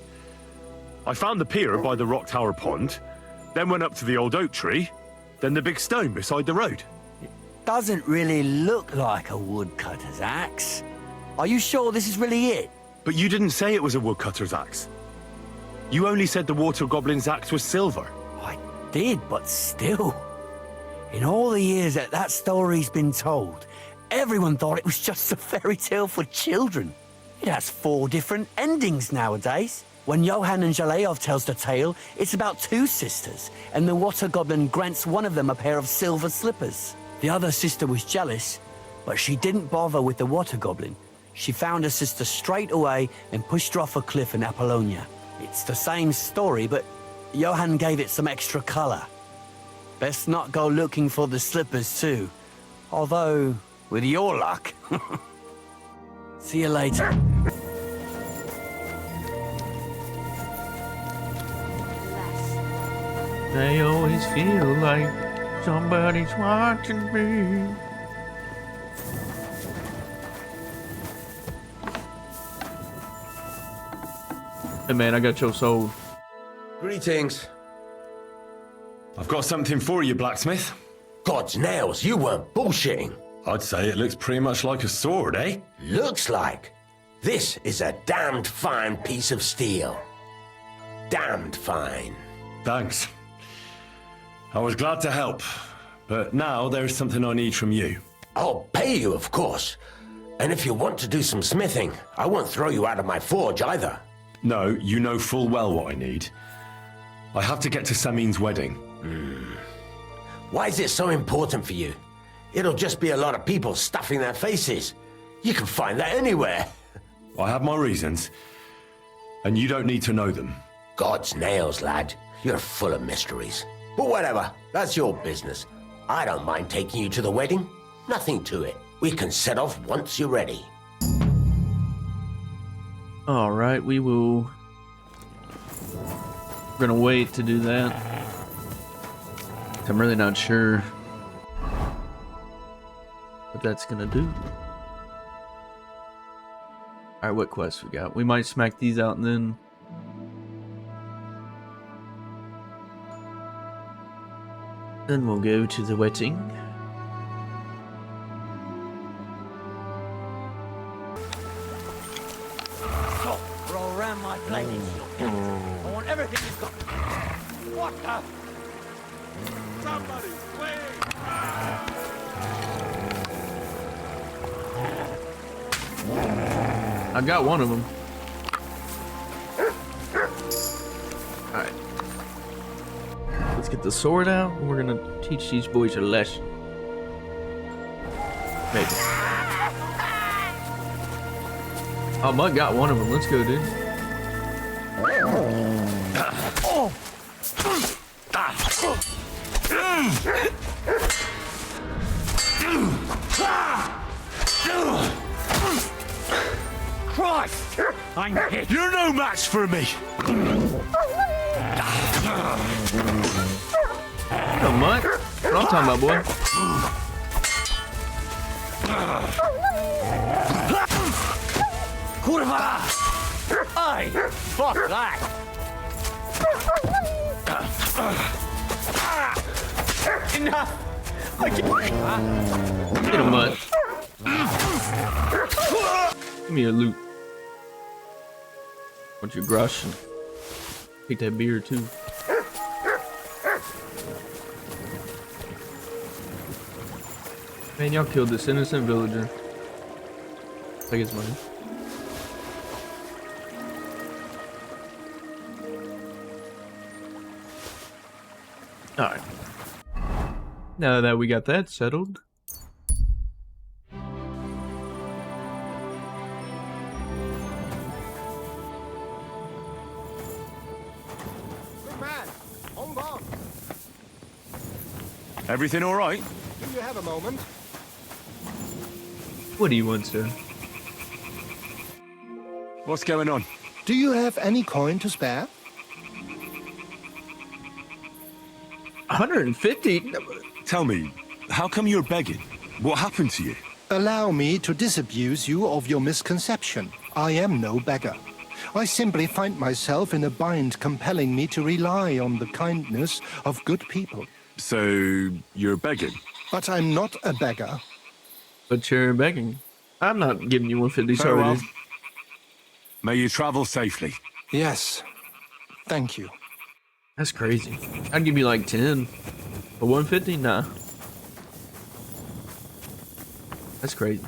I found the pier by the rock tower pond, then went up to the old oak tree, then the big stone beside the road. Doesn't really look like a woodcutter's axe. Are you sure this is really it? But you didn't say it was a woodcutter's axe. You only said the water goblin's axe was silver. I did, but still. In all the years that story's been told, everyone thought it was just a fairy tale for children. It has 4 different endings nowadays. When Johann and Jaleov tells the tale, it's about 2 sisters, and the water goblin grants one of them a pair of silver slippers. The other sister was jealous, but she didn't bother with the water goblin. She found her sister straight away and pushed her off a cliff in Apollonia. It's the same story, but Johann gave it some extra color. Best not go looking for the slippers too. Although, with your luck. See you later. They always feel like somebody's watching me. Hey man, I got your soul. Greetings. I've got something for you, blacksmith. God's nails, you weren't bullshitting. I'd say it looks pretty much like a sword, eh? Looks like. This is a damned fine piece of steel. Damned fine. Thanks. I was glad to help, but now there's something I need from you. I'll pay you, of course. And if you want to do some smithing, I won't throw you out of my forge either. No, you know full well what I need. I have to get to Samin's wedding. Why is it so important for you? It'll just be a lot of people stuffing their faces. You can find that anywhere. I have my reasons, and you don't need to know them. God's nails, lad. You're full of mysteries. But whatever, that's your business. I don't mind taking you to the wedding. Nothing to it. We can set off once you're ready. All right, we will. We're gonna wait to do that. I'm really not sure what that's gonna do. All right, what quests we got? We might smack these out and then we'll go to the wedding. So, roll around my plate. I want everything you've got. What the? Somebody, please! I got one of them. All right. Let's get the sword out, and we're gonna teach these boys a lesson. Maybe. Oh, Mud got one of them. Let's go, dude. Christ! I'm hit. You're no match for me! No, Mud. What I'm talking about, boy. Kurva! Aye! Fuck that! Enough! Get him, Mud. Give me your loot. Want your grush and take that beer too. Man, y'all killed this innocent villager. Take his money. Alright. Now that we got that settled. Everything all right? Do you have a moment? What do you want, sir? What's going on? Do you have any coin to spare? 150? Tell me, how come you're begging? What happened to you? Allow me to disabuse you of your misconception. I am no beggar. I simply find myself in a bind compelling me to rely on the kindness of good people. So, you're begging? But I'm not a beggar. But you're begging. I'm not giving you 150, sorry, Farewell. dude. May you travel safely. Yes. Thank you. That's crazy. I'd give you like 10. But 150? Nah. That's crazy.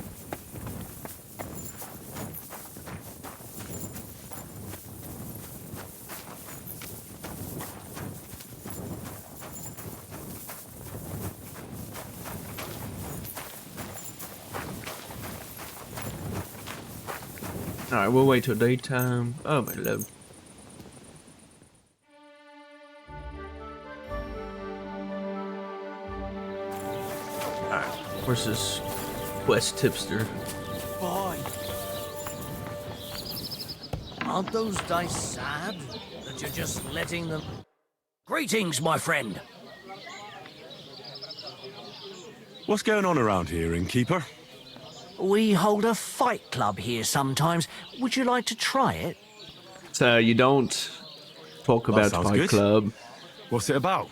Alright, we'll wait till daytime. Oh my lord. Alright, where's this quest tipster? Boy, aren't those dice sad that you're just letting them... Greetings, my friend. What's going on around here, innkeeper? We hold a fight club here sometimes. Would you like to try it? So you don't talk about sounds Fight good. Club. What's it about?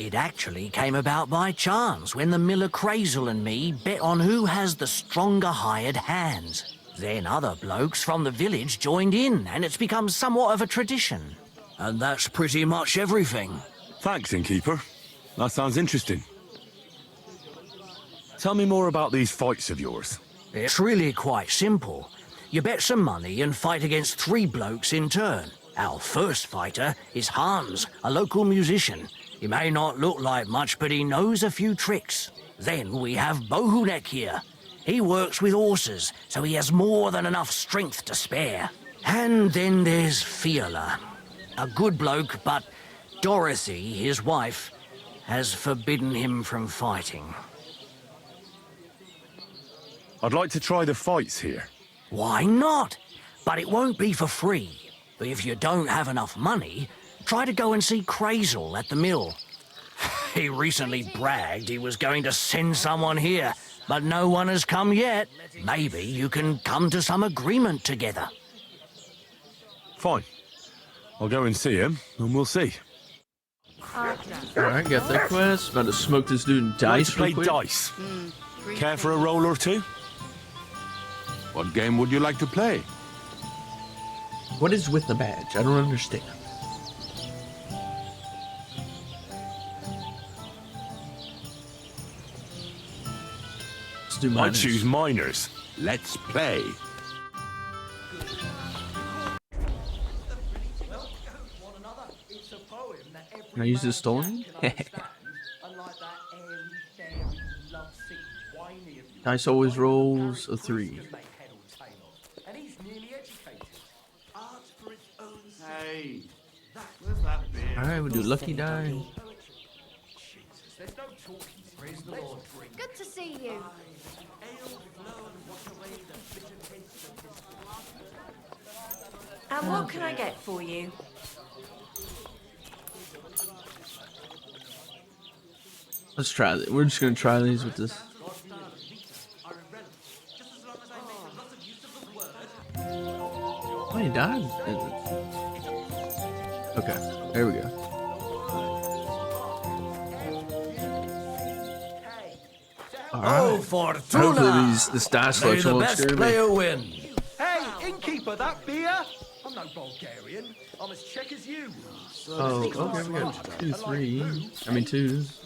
It actually came about by chance when the miller Crazel and me bet on who has the stronger hired hands. Then other blokes from the village joined in, and it's become somewhat of a tradition. And that's pretty much everything. Thanks, innkeeper. That sounds interesting. Tell me more about these fights of yours. It's really quite simple. You bet some money and fight against 3 blokes in turn. Our first fighter is Hans, a local musician. He may not look like much, but he knows a few tricks. Then we have Bohunek here. He works with horses, so he has more than enough strength to spare. And then there's Fiala, a good bloke, but Dorothy, his wife, has forbidden him from fighting. I'd like to try the fights here. Why not? But it won't be for free. But if you don't have enough money, try to go and see Crazel at the mill. He recently bragged he was going to send someone here, but no one has come yet. Maybe you can come to some agreement together. Fine. I'll go and see him, and we'll see. Alright, got that quest. About to smoke this dude in dice Let's play real quick. dice. Care for a roll or two? What game would you like to play? What is with the badge? I don't understand. Let's do I minors. choose minors. Let's play. Can I use this stolen? Dice always rolls a 3. Hey, where's that beer? Alright, we'll do lucky die. Good to see you. And what can I get for you? Let's try it. We're just gonna try these with this. Oh, you died? Okay, there we go. Oh, Alright. Fortuna! Hopefully this dice May selection the won't best screw me. player win. Hey, innkeeper, that beer? I'm no Bulgarian. I'm as Czech as you. Oh, okay, we got 2, 3. I mean 2s.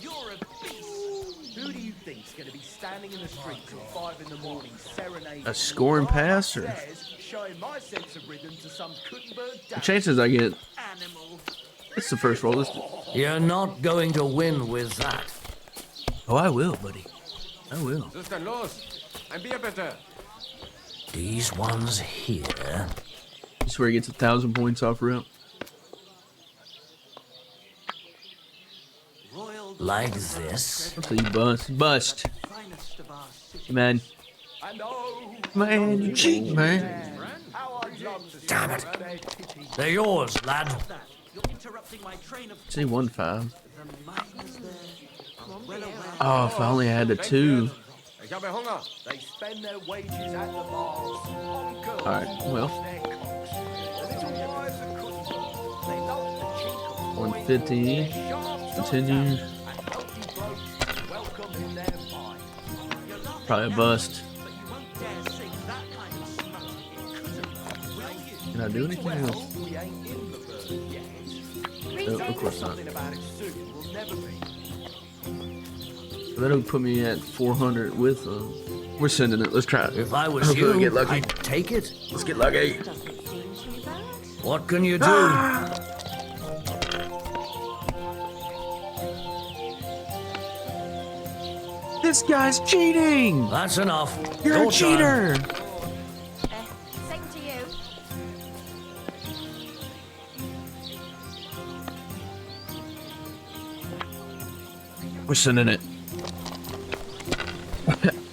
Who do you think's going to be standing in the street till 5 in the morning serenading A scoring pass, or showing my sense of rhythm to some Kuttenberg the chances I get. It's the first roll. Let's do. You're not going to win with that. Oh, I will, buddy. I will. Ein Bier bitte. These ones here. This is where he gets 1,000 points off route. Royal Like this? Until you bust. Bust. Man. Man, you cheat, man. Damn it. They're yours, lad. See 1-5. Oh, if I only had the 2. They spend their wages at the bars. Alright, well. 150. Continue. Probably a bust. Can I do anything else? No, of course not. So that'll put me at 400 with them. We're sending it. Let's try it. If I was Hopefully you, we get lucky. I'd take it. Let's get lucky. What can you do? This guy's cheating! That's enough. You're Your a cheater! Second to you. We're sending it.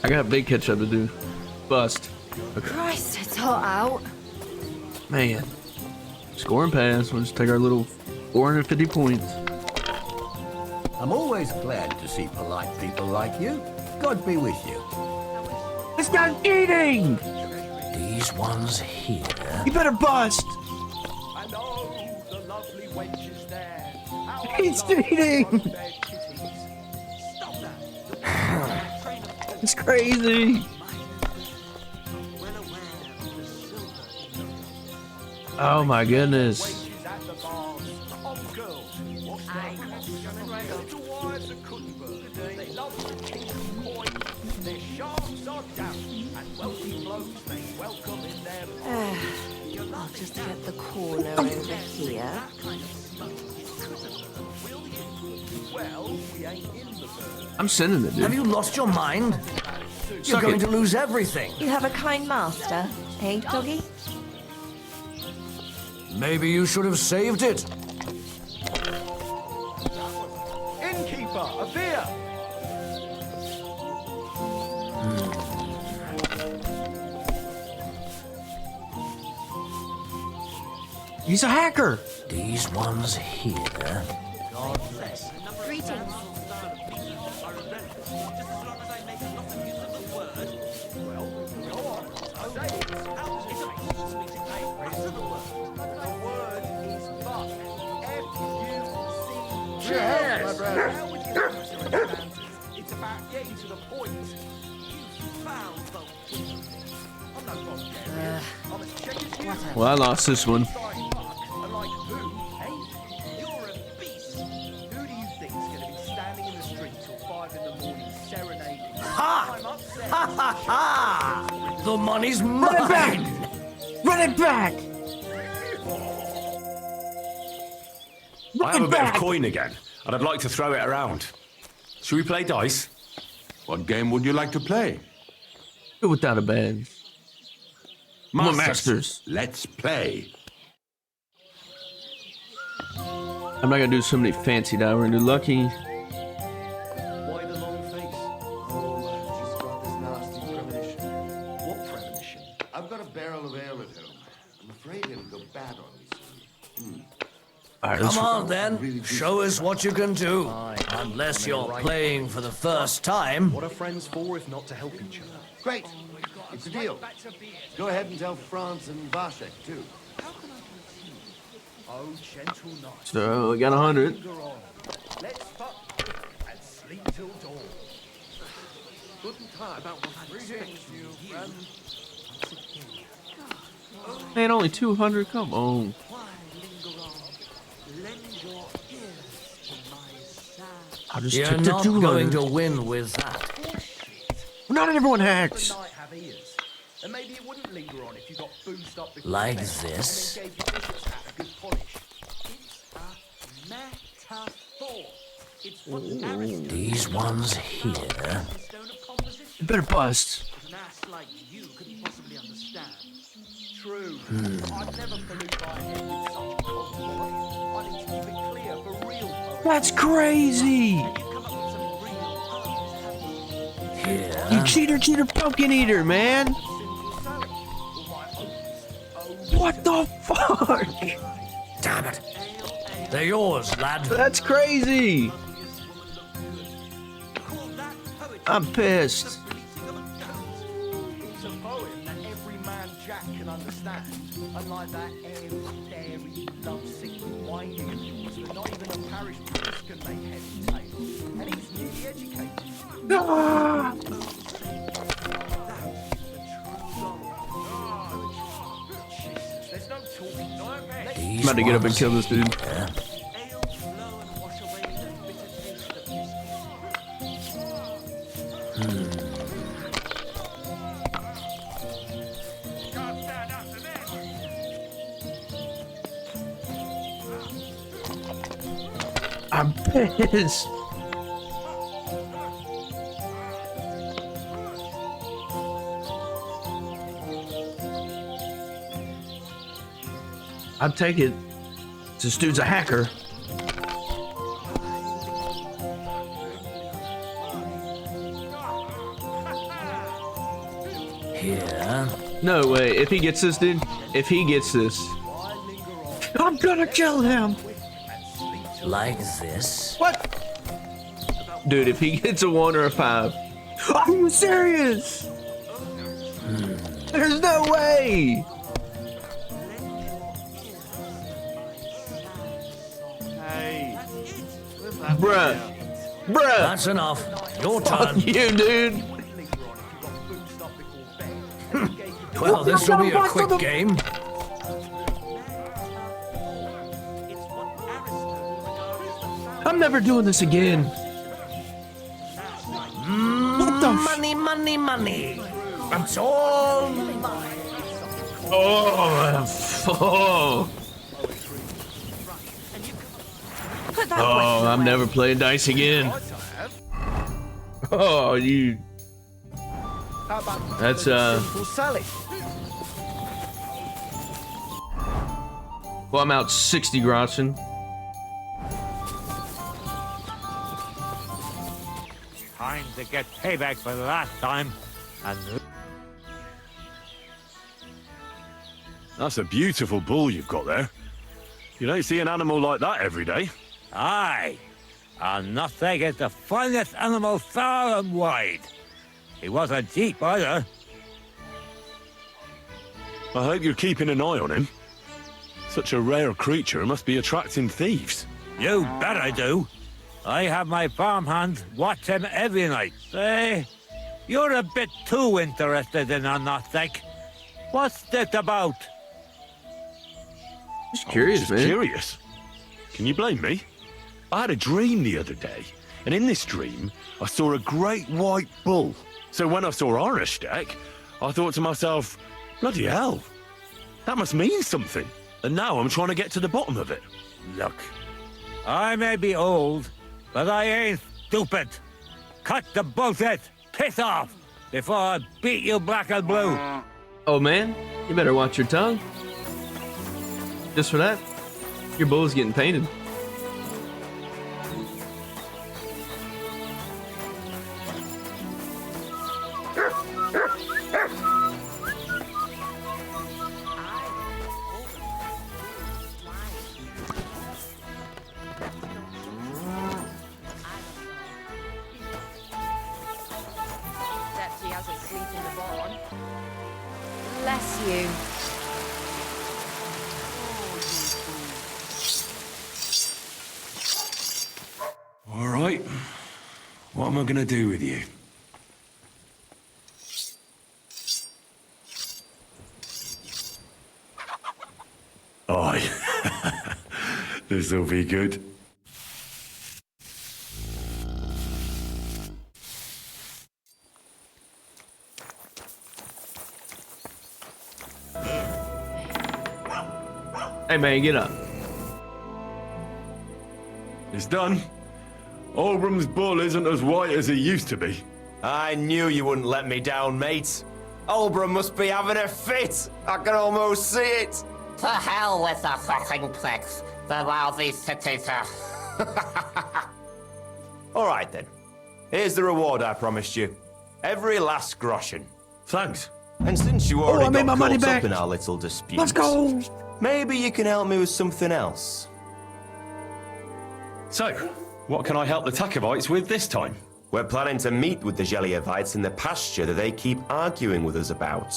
I got a big catch up to do. Bust. Okay. Christ, it's hot out. Man. Score and pass. We'll just take our little 450 points. I'm always glad to see polite people like you. God be with you. This guy's cheating! These ones here. You better bust! I know the lovely wenches there. He's cheating! It's crazy! Oh my goodness. I'll just get the corner over here. I'm sending it, dude. Have you lost your mind? You're going to lose everything. You have a kind master, eh, doggy? Maybe you should have saved it. Innkeeper, a beer! He's a hacker! These ones here. God bless. Greetings. It's about getting to the point. You found the... I'm no God. I'm as check as you. Well, I lost this one. Like who? Hey? You're a beast. Who do you think's going to be standing in the street till 5 in the morning serenading? Ha! I'm upset. Ha ha ha! The money's mine! Run it back! Run it back! I have a bit of coin again, and I'd like to throw it around. Should we play dice? What game would you like to play? Go without a badge. Masters. Let's play. I'm not gonna do so many fancy die. We're gonna do lucky. Why the long face? Oh, just got this nasty premonition. What premonition? I've got a barrel of ale at home. I'm afraid it'll go bad on me soon. Come on, then. Show us what you can do. Unless you're playing for the first time. What are friends for if not to help each other? Great. It's a deal. Go ahead and tell Franz and Vasek, too. Oh, gentle knight. So we got 100. Let's fuck and sleep till dawn. Guten Tag. Greetings, you friend. Man, only 200. Come on. I'll just You're take the not 200. going to win with that. Not everyone hacks. Have ears. And maybe it wouldn't linger on if you got boozed up before Like bed this? and then gave your bishop's hat a good polish. It's a metaphor. It's what These ones here. You better bust. an ass like you couldn't possibly understand. True. I'd never pollute my head with such cosmology. I need to keep it clear for real poets. That's crazy. And you come Cheater, pumpkin eater, man! What the fuck? Damn it. They're yours, lad. That's crazy! I'm pissed. It's a poem that every man Jack can understand. Unlike that airy, lovesick whining of yours that not even a parish priest can make head and tail. And he's newly educated. Ah! There's no talking. I'm about to get up and kill this dude. I'm pissed. I'm taking this dude's a hacker. Here. No way. If he gets this, dude. If he gets this, I'm gonna kill him. Like this? What? Dude, if he gets a 1 or a 5. Are you serious? There's no way. Hey. Bruh. That's enough. Your turn. Fuck you, dude. Well, this will be a quick game. I'm never doing this again. What the money. It's all mine. Oh. Oh, I'm never playing dice again. Oh, you. That's Simple salad. Well, I'm out 60 groschen. Time to get payback for the last time. And That's a beautiful bull you've got there. You don't see an animal like that every day. aye, and nothing is the finest animal far and wide. He wasn't cheap either. I hope you're keeping an eye on him. Such a rare creature must be attracting thieves. You bet I do. I have my farmhands watch him every night. You're a bit too interested in a nothing. What's this about? Just curious, man. Curious? Can you blame me? I had a dream the other day, and in this dream, I saw a great white bull. So when I saw Arishtek, I thought to myself, bloody hell, that must mean something. And now I'm trying to get to the bottom of it. Look, I may be old, but I ain't stupid. Cut the bullshit. Piss off before I beat you black and blue. Oh man, you better watch your tongue. Just for that, your bull's getting painted. Bless you. All right. What am I going to do with you? Aye. This'll be good. Hey man, get up. It's done. Oldbrum's bull isn't as white as it used to be. I knew you wouldn't let me down, mate. Oldbrum must be having a fit. I can almost see it. To hell with the fucking pricks. The lousy cities are... All right, then. Here's the reward I promised you. Every last groschen. Thanks. And since you already I made got my money caught back. up in our little dispute, Let's go. maybe you can help me with something else. So, what can I help the Takovites with this time? We're planning to meet with the Geliovites in the pasture that they keep arguing with us about.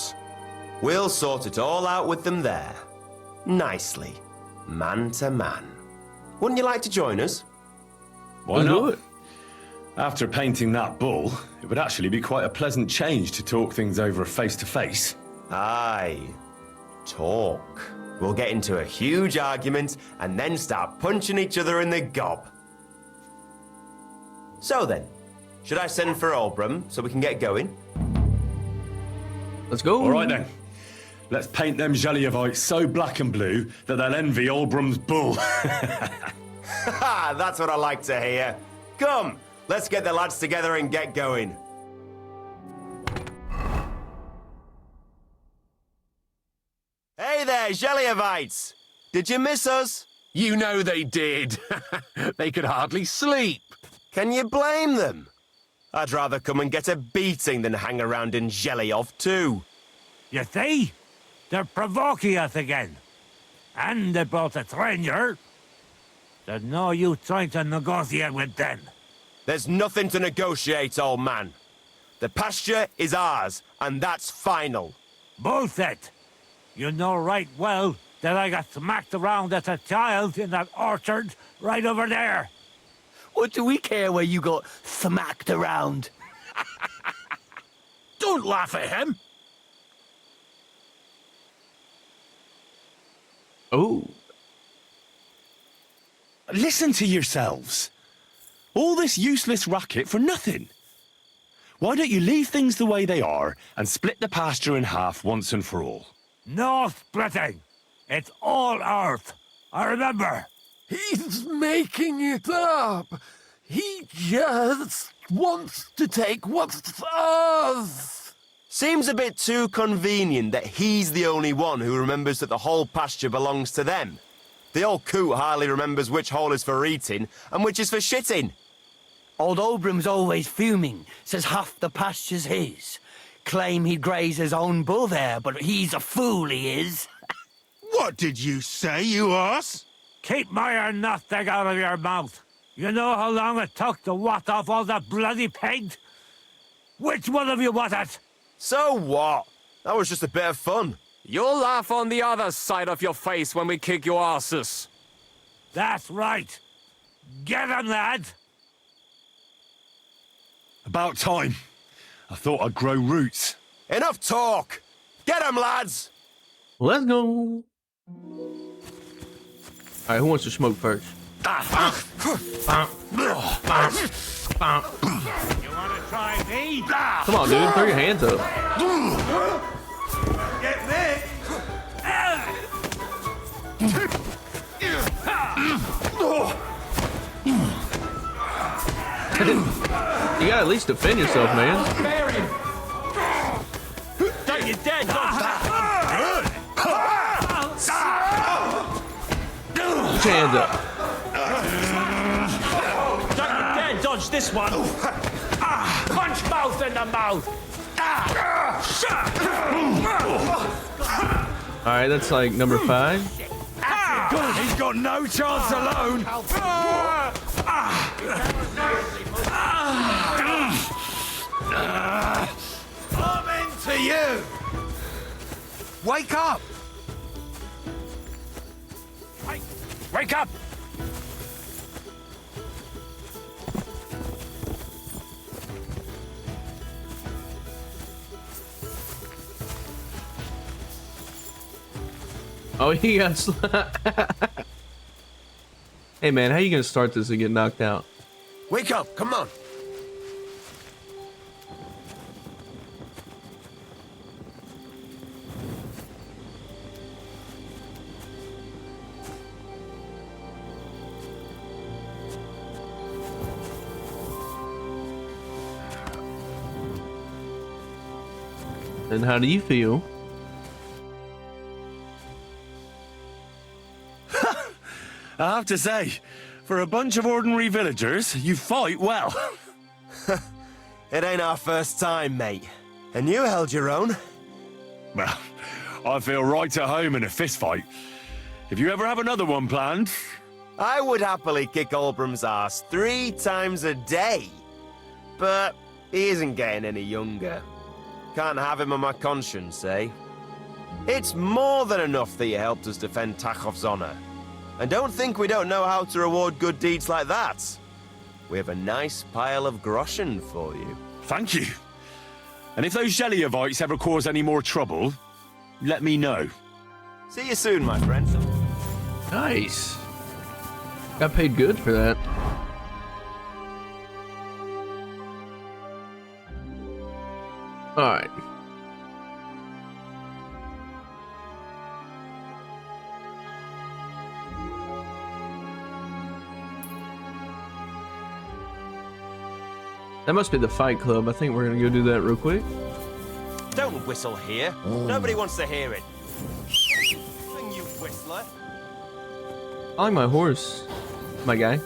We'll sort it all out with them there. Nicely. Man to man. Wouldn't you like to join us? Why not? After painting that bull, it would actually be quite a pleasant change to talk things over face to face. Aye. Talk. We'll get into a huge argument and then start punching each other in the gob. So then, should I send for Olbram so we can get going? Let's go. All right then. Let's paint them Geliovites so black and blue that they'll envy Olbram's bull. That's what I like to hear. Come, let's get the lads together and get going. Hey there, Geliovites! Did you miss us? You know they did. They could hardly sleep. Can you blame them? I'd rather come and get a beating than hang around in Geliov too. You see? They're provoking us again. And they brought a stranger. There's no use trying to negotiate with them. There's nothing to negotiate, old man. The pasture is ours, and that's final. Bullshit! You know right well that I got smacked around as a child in that orchard right over there. What do we care where you got smacked around? Don't laugh at him. Oh. Listen to yourselves. All this useless racket for nothing. Why don't you leave things the way they are and split the pasture in half once and for all? No splitting. It's all ours. I remember. He's making it up. He just wants to take what's ours. Seems a bit too convenient that he's the only one who remembers that the whole pasture belongs to them. The old coot hardly remembers which hole is for eating and which is for shitting. Old Obram's always fuming, says half the pasture's his. Claim he'd graze his own bull there, but he's a fool, he is. What did you say, you ass? Keep my nothing out of your mouth. You know how long it took to wash off all that bloody paint? Which one of you was it? So what? That was just a bit of fun. You'll laugh on the other side of your face when we kick your asses. That's right. Get him, lad. About time. I thought I'd grow roots. Enough talk! Get him, lads! Let's go. Alright, who wants to smoke first? You wanna try me? Come on, dude. Throw your hands up. Get me! You gotta at least defend yourself, man. Don't you dare Put your hands up. Don't you dare dodge this one. Punch mouth in the mouth. Alright, that's like number 5. He's got no chance alone. I'm into you. Wake up. Wake up. Oh, he got Hey, man, how you gonna start this and get knocked out? Wake up, come on. And how do you feel? I have to say, for a bunch of ordinary villagers, you fight well. It ain't our first time, mate. And you held your own. Well, I feel right at home in a fistfight. If you ever have another one planned... I would happily kick Olbram's ass 3 times a day. But he isn't getting any younger. Can't have him on my conscience, eh? It's more than enough that you helped us defend Tachov's honor. And don't think we don't know how to reward good deeds like that. We have a nice pile of groschen for you. Thank you. And if those Zhelyevites ever cause any more trouble, let me know. See you soon, my friend. Nice. Got paid good for that. Alright. That must be the Fight Club. I think we're gonna go do that real quick. Don't whistle here. Nobody wants to hear it. You whistler. I like my horse, my guy.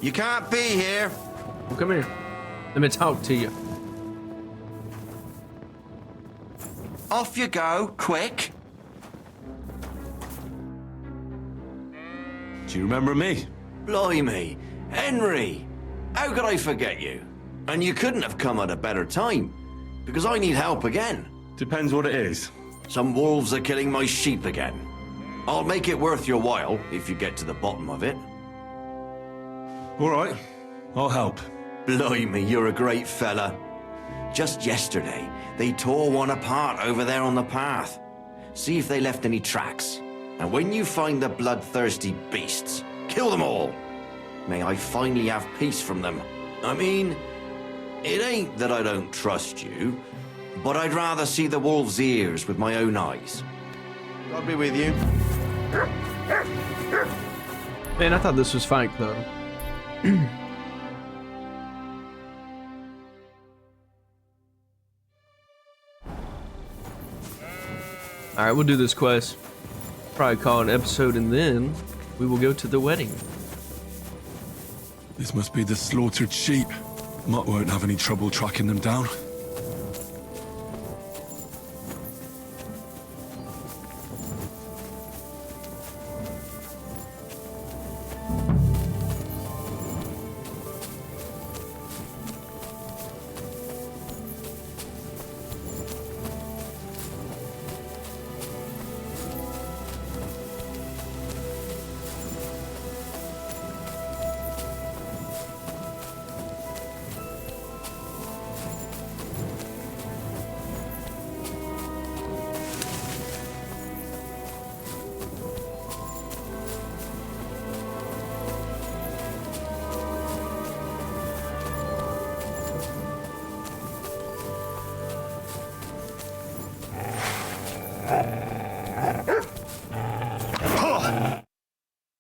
You can't be here. Well, come here. Let me talk to you. Off you go, quick. Do you remember me? Blimey, Henry. How could I forget you? And you couldn't have come at a better time, because I need help again. Depends what it is. Some wolves are killing my sheep again. I'll make it worth your while if you get to the bottom of it. All right, I'll help. Blimey, you're a great fella. Just yesterday, they tore one apart over there on the path. See if they left any tracks. And when you find the bloodthirsty beasts, kill them all. May I finally have peace from them. I mean, it ain't that I don't trust you, but I'd rather see the wolf's ears with my own eyes. God be with you. Man, I thought this was Fight Club. Alright, we'll do this quest. Probably call an episode and then we will go to the wedding. This must be the slaughtered sheep. Mutt won't have any trouble tracking them down.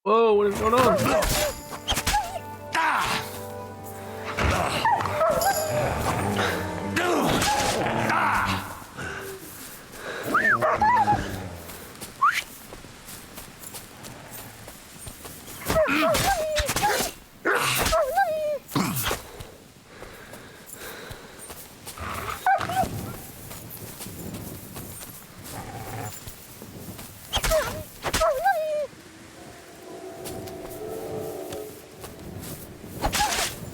Whoa, what is going on?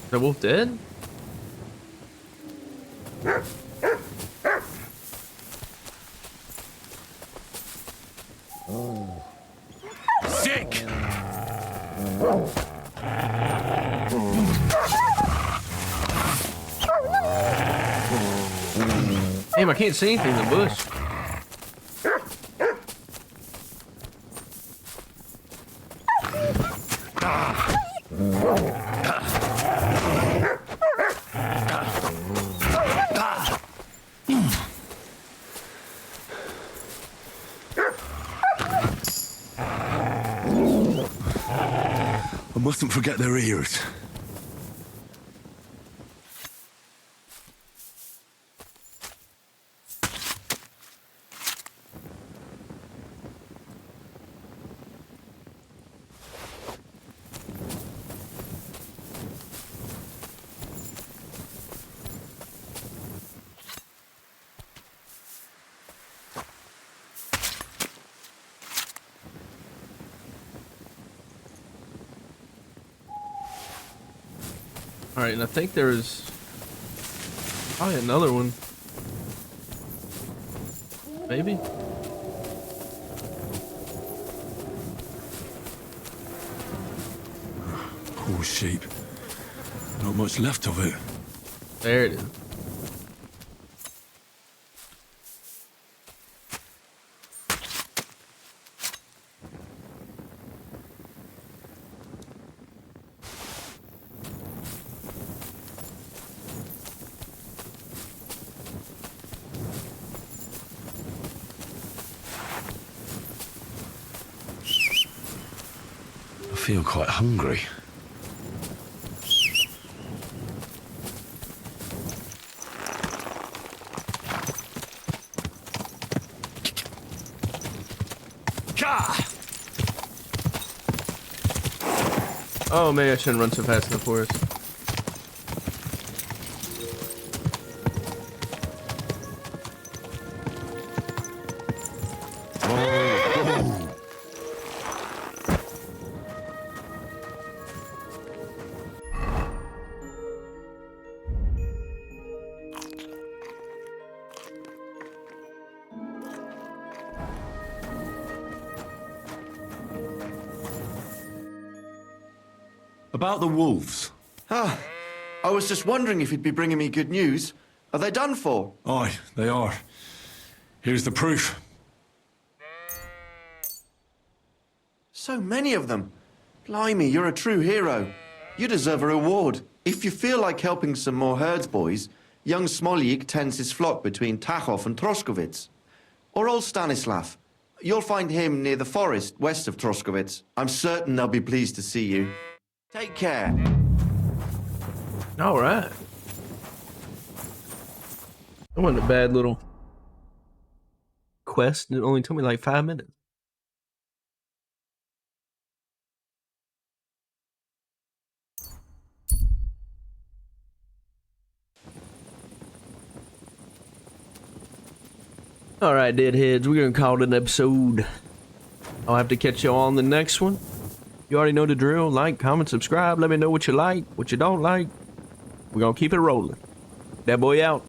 The wolf dead? Sick! Damn, I can't see anything in the bush. mustn't forget their ears. Alright, and I think there's probably another one. Maybe? Poor sheep. Not much left of it. There it is. I feel quite hungry. Oh, maybe I shouldn't run so fast in the forest. About the wolves. Ah, I was just wondering if you'd be bringing me good news. Are they done for? Aye, they are. Here's the proof. So many of them. Blimey, you're a true hero. You deserve a reward. If you feel like helping some more herds boys, young Smoljik tends his flock between Tachov and Troskowitz. Or old Stanislav. You'll find him near the forest west of Troskowitz. I'm certain they'll be pleased to see you. Take care. All right. That wasn't a bad little quest. It only took me like 5 minutes. All right, deadheads, we're gonna call it an episode. I'll have to catch y'all on the next one. You already know the drill. Like, comment, subscribe. Let me know what you like, what you don't like. We're gonna keep it rolling. That boy out.